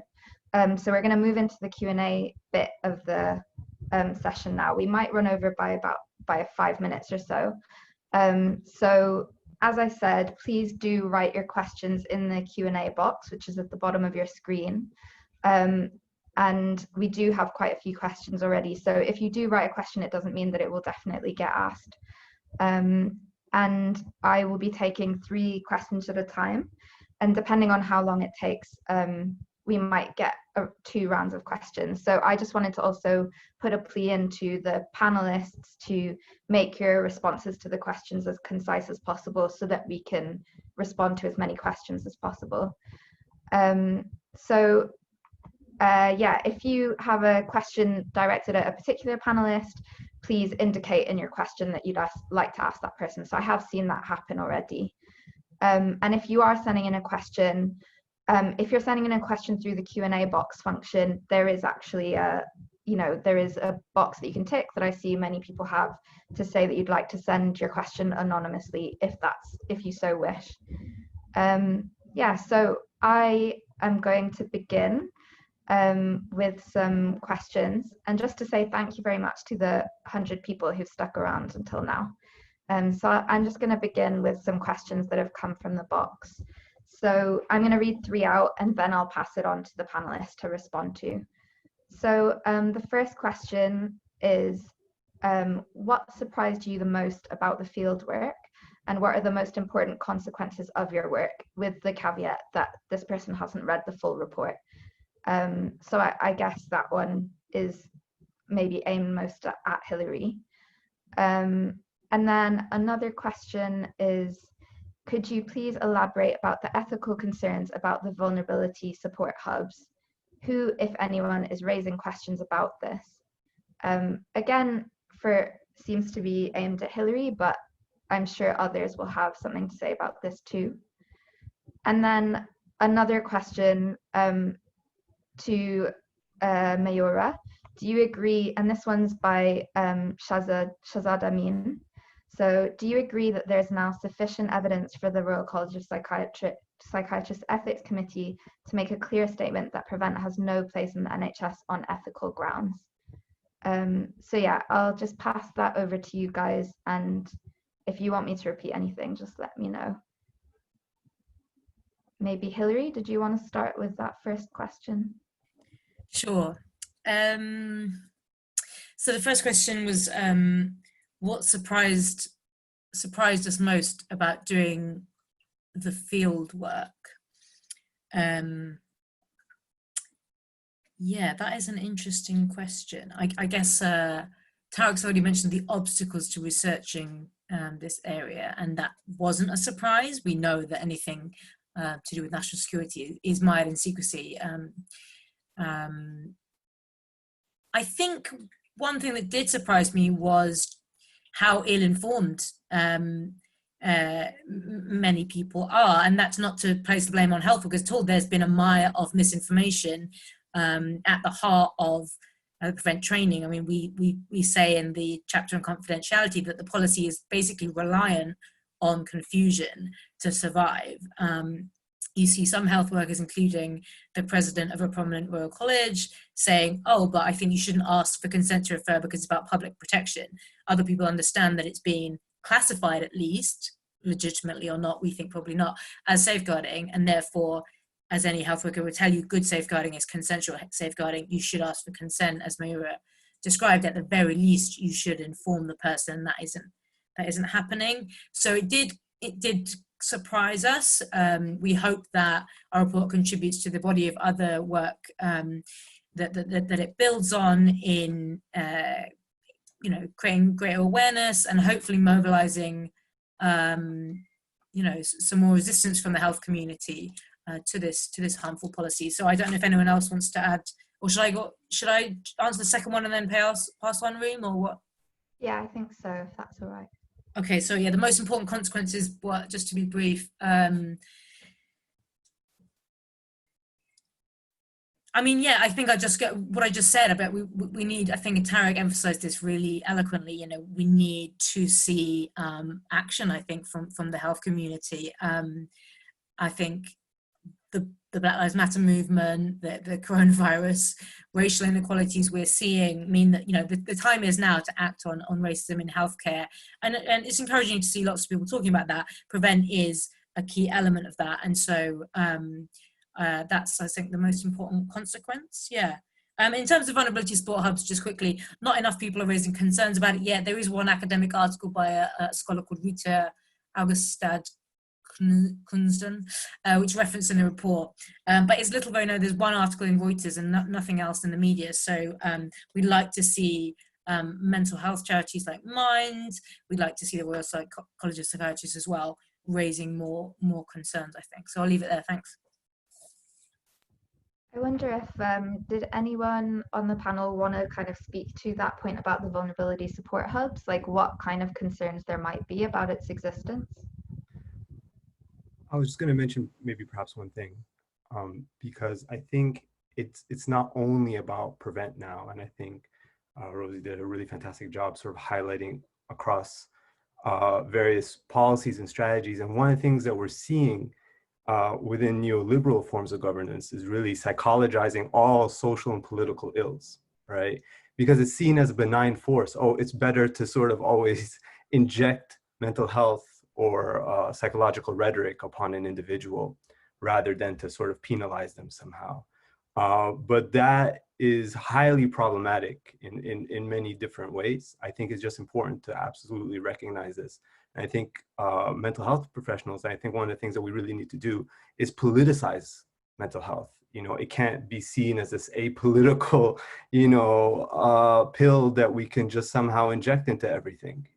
so we're going to move into the Q&A bit of the session now. We might run over by 5 minutes or so. So as I said, please do write your questions in the Q&A box, which is at the bottom of your screen. And we do have quite a few questions already. So if you do write a question, it doesn't mean that it will definitely get asked. And I will be taking 3 questions at a time. And depending on how long it takes, we might get 2 rounds of questions. So I just wanted to also put a plea into the panelists to make your responses to the questions as concise as possible, so that we can respond to as many questions as possible. Yeah, if you have a question directed at a particular panelist, please indicate in your question that you'd like to ask that person. So I have seen that happen already. And if you are sending in a question, if you're sending in a question through the Q&A box function, there is actually a, you know, there is a box that you can tick that I see many people have to say that you'd like to send your question anonymously, if you so wish. Yeah, so I am going to begin with some questions, and just to say thank you very much to the 100 people who've stuck around until now. So I'm just going to begin with some questions that have come from the box. So I'm going to read 3 out, and then I'll pass it on to the panelists to respond to. So the first question is, what surprised you the most about the field work, and what are the most important consequences of your work, with the caveat that this person hasn't read the full report. So I guess that one is maybe aimed most at Hilary. And then another question is, could you please elaborate about the ethical concerns about the vulnerability support hubs? Who, if anyone, is raising questions about this? Again, seems to be aimed at Hilary, but I'm sure others will have something to say about this too. And then another question to Mayura. Do you agree, and this one's by Shazad Amin. So do you agree that there's now sufficient evidence for the Royal College of Psychiatrists Ethics Committee to make a clear statement that Prevent has no place in the NHS on ethical grounds? So yeah, I'll just pass that over to you guys, and if you want me to repeat anything, just let me know. Maybe Hilary, did you want to start with that first question? Sure. So the first question was, what surprised us most about doing the field work? Yeah, that is an interesting question. I guess Tarek's already mentioned the obstacles to researching this area, and that wasn't a surprise. We know that anything to do with national security is mired in secrecy. I think one thing that did surprise me was how ill-informed many people are, and that's not to place the blame on health workers at all. There's been a mire of misinformation at the heart of Prevent training. I mean, we say in the chapter on confidentiality that the policy is basically reliant on confusion to survive. You see some health workers, including the president of a prominent Royal College, saying, oh, but I think you shouldn't ask for consent to refer because it's about public protection. Other people understand that it's being classified, at least, legitimately or not, we think probably not, as safeguarding, and therefore, as any health worker would tell you, good safeguarding is consensual safeguarding. You should ask for consent, as Mayura described. At the very least, you should inform the person that isn't happening. So it did surprise us. We hope that our report contributes to the body of other work that it builds on in creating greater awareness and hopefully mobilizing some more resistance from the health community to this harmful policy. So I don't know if anyone else wants to add, or should I answer the second one and then pass on, Reem, or what? Yeah, I think so, if that's all right. Okay, so yeah, the most important consequences, just to be brief, I mean, yeah, I think I just get what I just said about we need, I think Tarek emphasized this really eloquently, we need to see action, I think, from the health community. I think the Black Lives Matter movement, the coronavirus, racial inequalities we're seeing mean that, the time is now to act on racism in healthcare. And it's encouraging to see lots of people talking about that. Prevent is a key element of that. And so that's, I think, the most important consequence. Yeah. In terms of vulnerability support hubs, just quickly, not enough people are raising concerns about it yet. There is one academic article by a scholar called Rita Augustad Kunsden, which referenced in the report, but it's little very known. There's one article in Reuters and nothing else in the media. So we'd like to see mental health charities like Mind, we'd like to see the Royal College of Psychiatrists as well, raising more concerns, I think. So I'll leave it there, thanks. I wonder if, did anyone on the panel want to kind of speak to that point about the vulnerability support hubs, like what kind of concerns there might be about its existence? I was just going to mention maybe perhaps one thing, because I think it's not only about Prevent now, and I think Rosie did a really fantastic job sort of highlighting across various policies and strategies. And one of the things that we're seeing within neoliberal forms of governance is really psychologizing all social and political ills, right? Because it's seen as a benign force. Oh, it's better to sort of always inject mental health or psychological rhetoric upon an individual rather than to sort of penalize them somehow. But that is highly problematic in many different ways. I think it's just important to absolutely recognize this. And I think mental health professionals, I think one of the things that we really need to do is politicize mental health. It can't be seen as this apolitical, pill that we can just somehow inject into everything.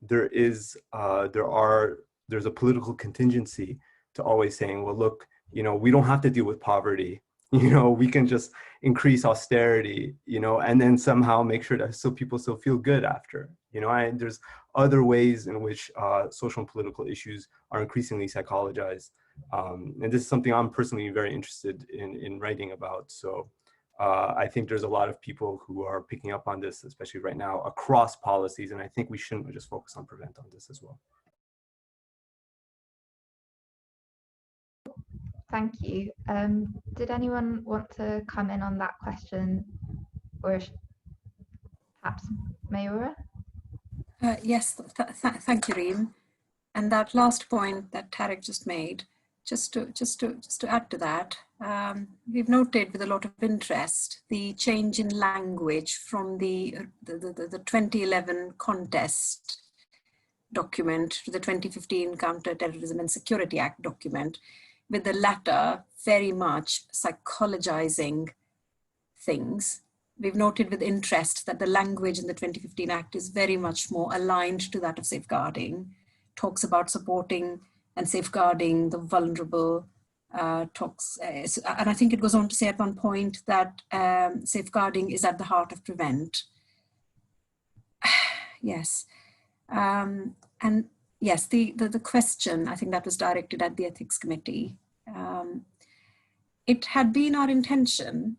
There's a political contingency to always saying, well, look, we don't have to deal with poverty. We can just increase austerity, and then somehow make sure that people still feel good after, and there's other ways in which social and political issues are increasingly psychologized. And this is something I'm personally very interested in writing about. So I think there's a lot of people who are picking up on this, especially right now across policies. And I think we shouldn't just focus on Prevent on this as well. Thank you. Did anyone want to come in on that question, or perhaps Mayura? Yes, thank you, Reem. And that last point that Tarek just made, just to add to that, we've noted with a lot of interest the change in language from the 2011 contest document to the 2015 Counter-Terrorism and Security Act document, with the latter very much psychologizing things. We've noted with interest that the language in the 2015 Act is very much more aligned to that of safeguarding, talks about supporting and safeguarding the vulnerable, and I think it goes on to say at one point that safeguarding is at the heart of Prevent. Yes. And yes, the question, I think that was directed at the Ethics Committee. It had been our intention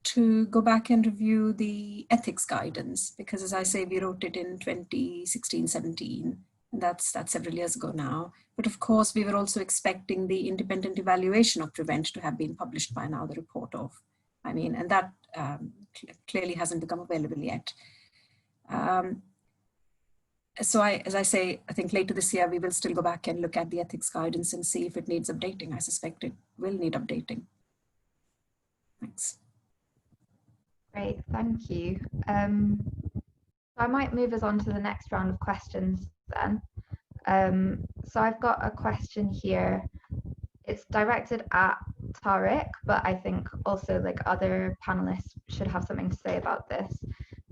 to go back and review the ethics guidance, because as I say, we wrote it in 2016-17, and that's several years ago now. But of course, we were also expecting the independent evaluation of Prevent to have been published by now, the report of, and that clearly hasn't become available yet. So as I say, I think later this year, we will still go back and look at the ethics guidance and see if it needs updating. I suspect it will need updating. Thanks. Great, thank you. So I might move us on to the next round of questions then. So I've got a question here. It's directed at Tariq, but I think also like other panelists should have something to say about this.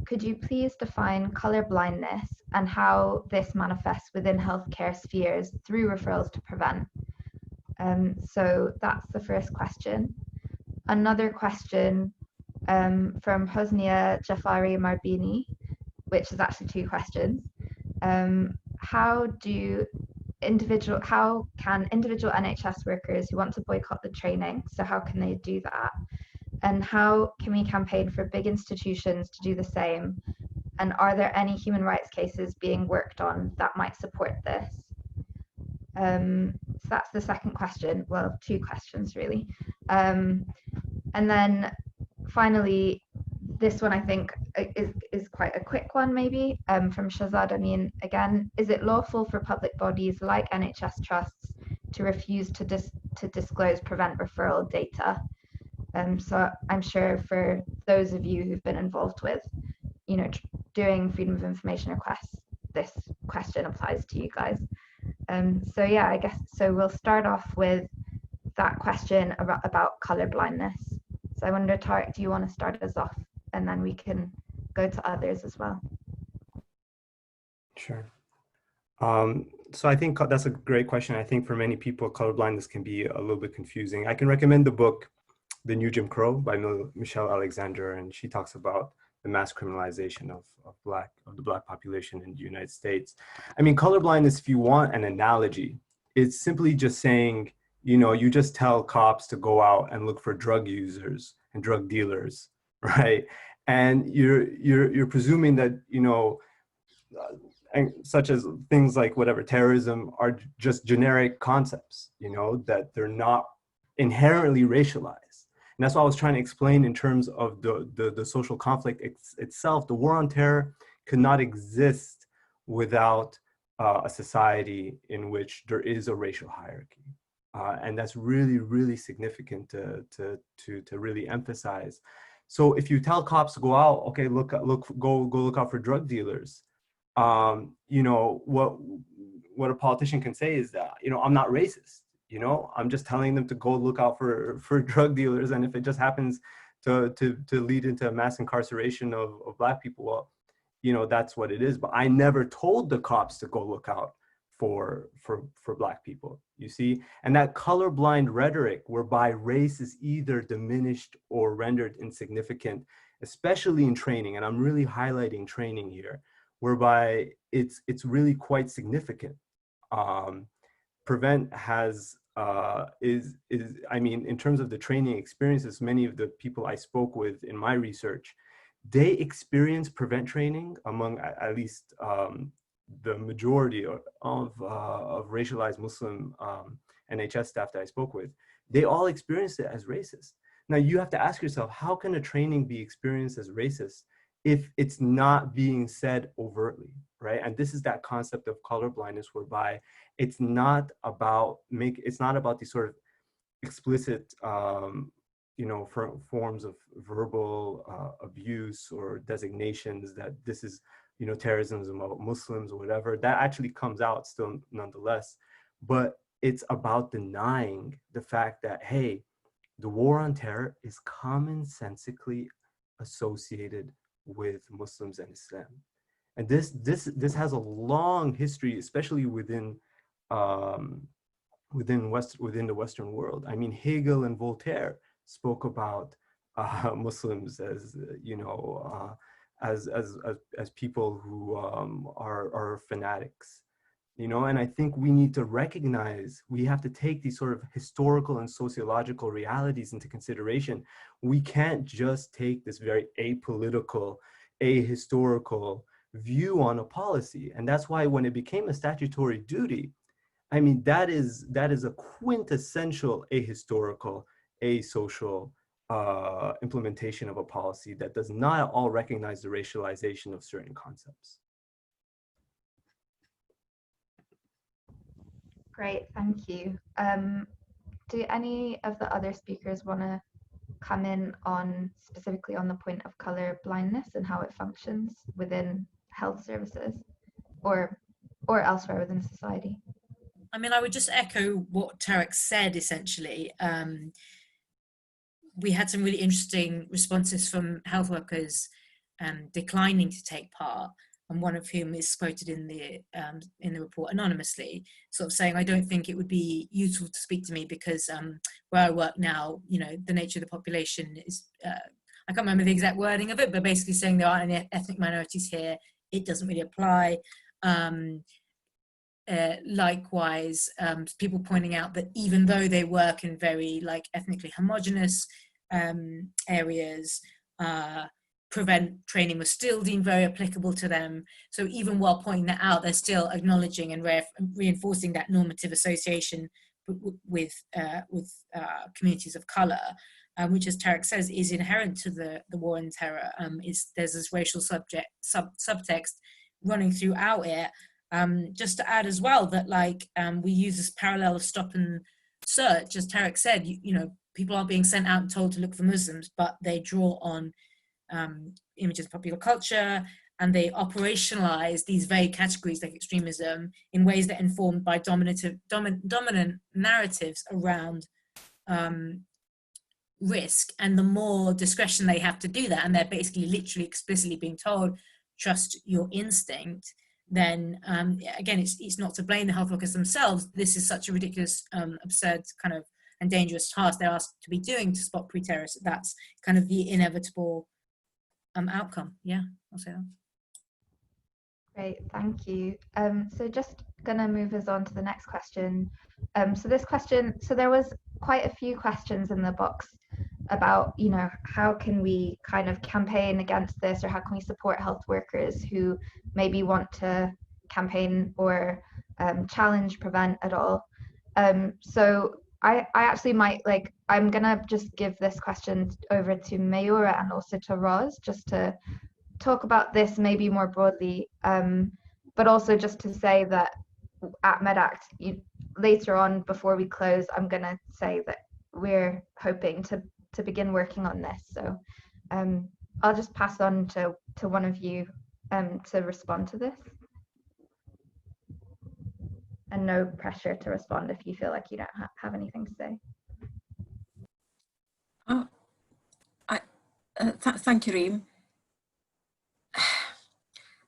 Could you please define colorblindness and how this manifests within healthcare spheres through referrals to Prevent? So that's the first question. Another question from Hosnia Jafari Marbini, which is actually two questions. How can individual NHS workers who want to boycott the training, so how can they do that? And how can we campaign for big institutions to do the same? And are there any human rights cases being worked on that might support this? So that's the second question, well, two questions really. And then finally, this one I think is quite a quick one maybe, from Shazad Amin again. Is it lawful for public bodies like NHS trusts to refuse to disclose Prevent referral data? So I'm sure for those of you who've been involved with, doing freedom of information requests, this question applies to you guys. So yeah, I guess, so we'll start off with that question about colorblindness. So I wonder, Tariq, do you want to start us off, and then we can go to others as well? Sure. So I think that's a great question. I think for many people, colorblindness can be a little bit confusing. I can recommend the book, The New Jim Crow by Michelle Alexander, and she talks about the mass criminalization of the Black population in the United States. I mean, colorblindness, if you want an analogy, it's simply just saying, you just tell cops to go out and look for drug users and drug dealers, right? And you're presuming that, such as things like whatever terrorism are just generic concepts, that they're not inherently racialized. And that's what I was trying to explain in terms of the social conflict itself. The war on terror could not exist without a society in which there is a racial hierarchy. And that's really, really significant to really emphasize. So if you tell cops to go out, okay, go look out for drug dealers, what a politician can say is that, I'm not racist. I'm just telling them to go look out for drug dealers. And if it just happens to lead into mass incarceration of Black people, well, that's what it is. But I never told the cops to go look out for Black people, you see? And that colorblind rhetoric whereby race is either diminished or rendered insignificant, especially in training, and I'm really highlighting training here, whereby it's really quite significant. Prevent has in terms of the training experiences, many of the people I spoke with in my research, they experience Prevent training among at least the majority of racialized Muslim NHS staff that I spoke with. They all experienced it as racist. Now you have to ask yourself, how can a training be experienced as racist if it's not being said overtly, right? And this is that concept of colorblindness, whereby it's not about these sort of explicit, forms of verbal abuse or designations that this is, terrorism is about Muslims or whatever. That actually comes out still nonetheless. But it's about denying the fact that, hey, the war on terror is commonsensically associated with Muslims and Islam. And this has a long history, especially within the Western world. I mean, Hegel and Voltaire spoke about Muslims as as people who are fanatics, you know, and I think we need to recognize, we have to take these sort of historical and sociological realities into consideration. We can't just take this very apolitical, ahistorical view on a policy. And that's why when it became a statutory duty, I mean, that is a quintessential ahistorical, asocial implementation of a policy that does not at all recognize the racialization of certain concepts. Great, thank you. Do any of the other speakers want to come in on specifically on the point of color blindness and how it functions within health services or elsewhere within society? I mean, I would just echo what Tarek said, essentially. We had some really interesting responses from health workers declining to take part, and one of whom is quoted in the report anonymously, sort of saying, I don't think it would be useful to speak to me because where I work now, you know, the nature of the population is, I can't remember the exact wording of it, but basically saying there aren't any ethnic minorities here, it doesn't really apply. Likewise, people pointing out that even though they work in very like ethnically homogenous areas, Prevent training was still deemed very applicable to them. So even while pointing that out, they're still acknowledging and reinforcing that normative association with communities of color, which, as Tarek says, is inherent to the war on terror. There's this racial subtext running throughout it. Just to add as well that we use this parallel of stop and search, as Tarek said, you know, people aren't being sent out and told to look for Muslims, but they draw on images of popular culture, and they operationalize these vague categories like extremism in ways that are informed by dominant narratives around risk. And the more discretion they have to do that, and they're basically literally explicitly being told, trust your instinct, then again, it's not to blame the health workers themselves. This is such a ridiculous, absurd kind of and dangerous task they're asked to be doing to spot pre-terrorists. That's kind of the inevitable outcome. Yeah, I'll say that. Great, thank you. So just gonna move us on to the next question. So there was quite a few questions in the box about, you know, how can we kind of campaign against this, or how can we support health workers who maybe want to campaign or challenge Prevent at all. So I actually might I'm gonna just give this question over to Mayura and also to Roz, just to talk about this maybe more broadly, but also just to say that at Medact, later on before we close, I'm gonna say that we're hoping to begin working on this. So I'll just pass on to one of you to respond to this. And no pressure to respond if you feel like you don't have anything to say. Thank you, Reem.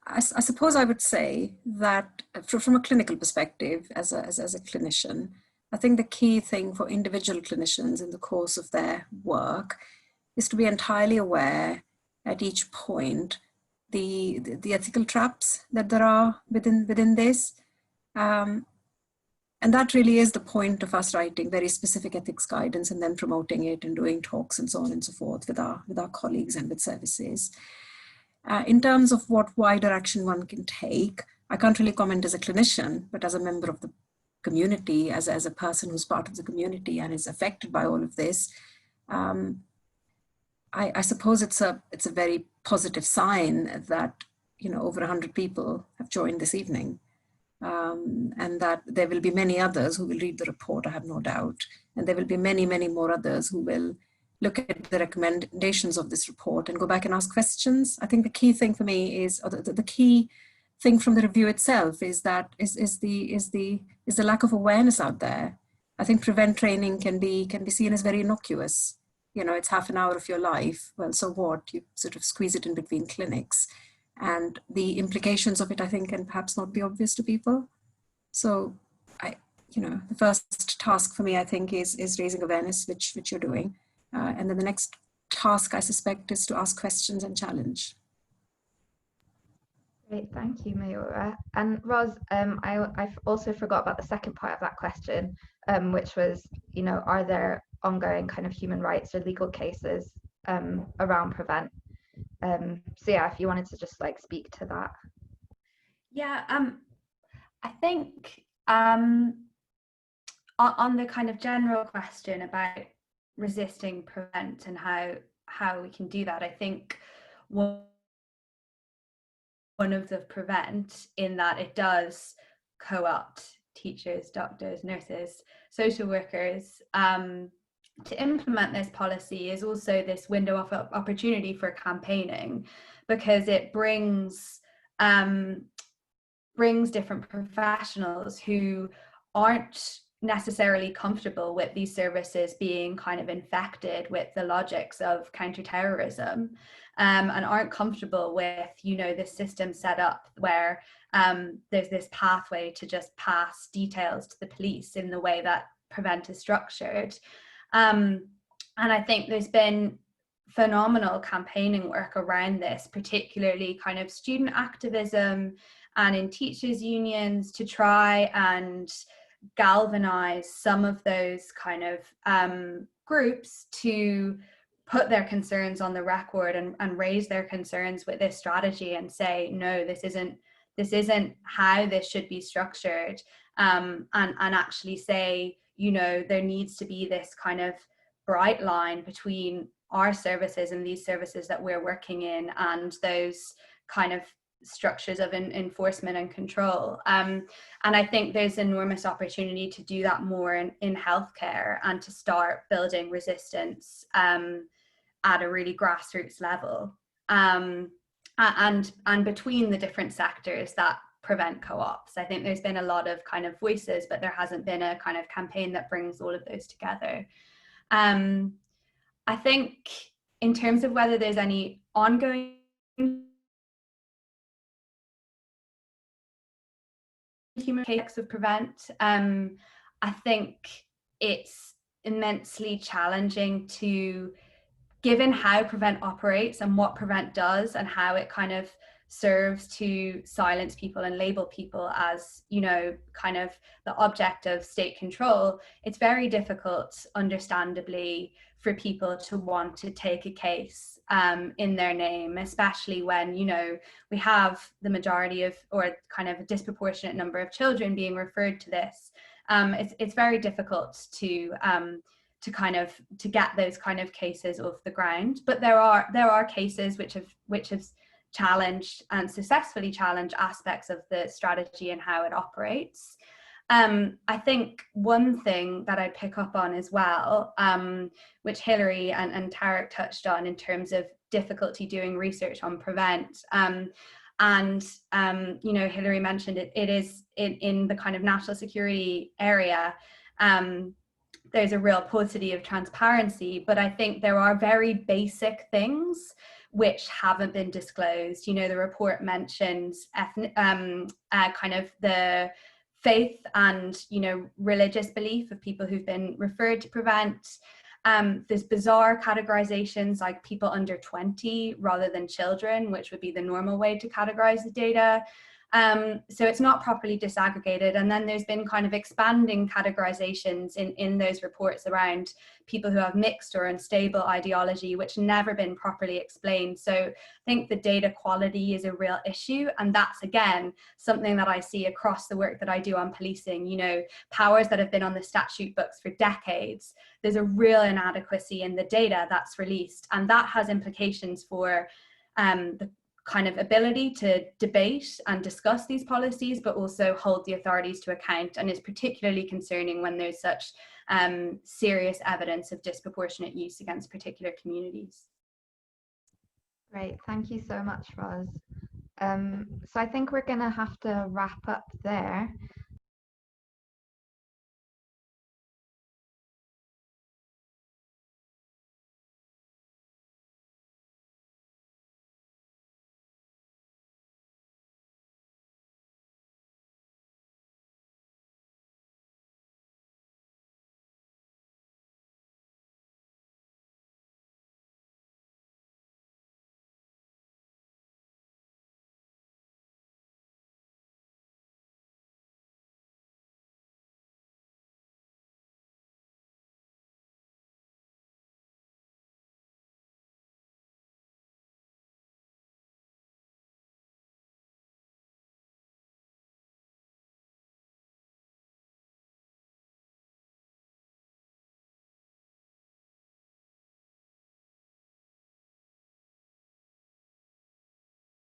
I suppose I would say that from a clinical perspective, as a clinician, I think the key thing for individual clinicians in the course of their work is to be entirely aware at each point the ethical traps that there are within this. And that really is the point of us writing very specific ethics guidance and then promoting it and doing talks and so on and so forth with our colleagues and with services. In terms of what wider action one can take, I can't really comment as a clinician, but as a member of the community, as a person who's part of the community and is affected by all of this, I suppose it's a very positive sign that, you know, over 100 people have joined this evening. And that there will be many others who will read the report, I have no doubt. And there will be many, many more others who will look at the recommendations of this report and go back and ask questions. I think the key thing for me is, or the key thing from the review itself is that is the lack of awareness out there. I think Prevent training can be seen as very innocuous. You know, it's half an hour of your life. Well, so what? You sort of squeeze it in between clinics. And the implications of it, I think, can perhaps not be obvious to people. So, the first task for me, I think, is raising awareness, which you're doing. And then the next task, I suspect, is to ask questions and challenge. Great, thank you, Mayura. And Roz, I also forgot about the second part of that question, which was, you know, are there ongoing kind of human rights or legal cases around Prevent? So yeah, if you wanted to just like speak to that. Yeah, I think on the kind of general question about resisting Prevent and how we can do that, I think one of the Prevent in that it does co-opt teachers, doctors, nurses, social workers to implement this policy is also this window of opportunity for campaigning, because it brings different professionals who aren't necessarily comfortable with these services being kind of infected with the logics of counter-terrorism, and aren't comfortable with, you know, this system set up where there's this pathway to just pass details to the police in the way that Prevent is structured. And I think there's been phenomenal campaigning work around this, particularly kind of student activism and in teachers' unions, to try and galvanize some of those kind of groups to put their concerns on the record and raise their concerns with this strategy and say, no, this isn't how this should be structured, and actually say, you know, there needs to be this kind of bright line between our services and these services that we're working in and those kind of structures of enforcement and control. And I think there's enormous opportunity to do that more in healthcare and to start building resistance at a really grassroots level, and between the different sectors that Prevent co-ops. I think there's been a lot of kind of voices, but there hasn't been a kind of campaign that brings all of those together. I think in terms of whether there's any ongoing human rights of Prevent, I think it's immensely challenging to, given how Prevent operates and what Prevent does and how it kind of serves to silence people and label people as, you know, kind of the object of state control, it's very difficult, understandably, for people to want to take a case in their name, especially when, you know, we have the majority of, or kind of a disproportionate number of children being referred to this. It's very difficult to get those kind of cases off the ground. But there are cases which have challenged and successfully challenged aspects of the strategy and how it operates. I think one thing that I pick up on as well, which Hilary and Tarek touched on in terms of difficulty doing research on Prevent, you know, Hilary mentioned it is in the kind of national security area. There's a real paucity of transparency, but I think there are very basic things which haven't been disclosed. You know, the report mentions kind of the faith and, you know, religious belief of people who've been referred to Prevent. There's bizarre categorizations like people under 20 rather than children, which would be the normal way to categorize the data. So it's not properly disaggregated. And then there's been kind of expanding categorizations in those reports around people who have mixed or unstable ideology, which never been properly explained. So I think the data quality is a real issue. And that's, again, something that I see across the work that I do on policing, you know, powers that have been on the statute books for decades. There's a real inadequacy in the data that's released. And that has implications for the kind of ability to debate and discuss these policies, but also hold the authorities to account, and is particularly concerning when there's such serious evidence of disproportionate use against particular communities. Great, thank you so much, Roz. So I think we're going to have to wrap up there.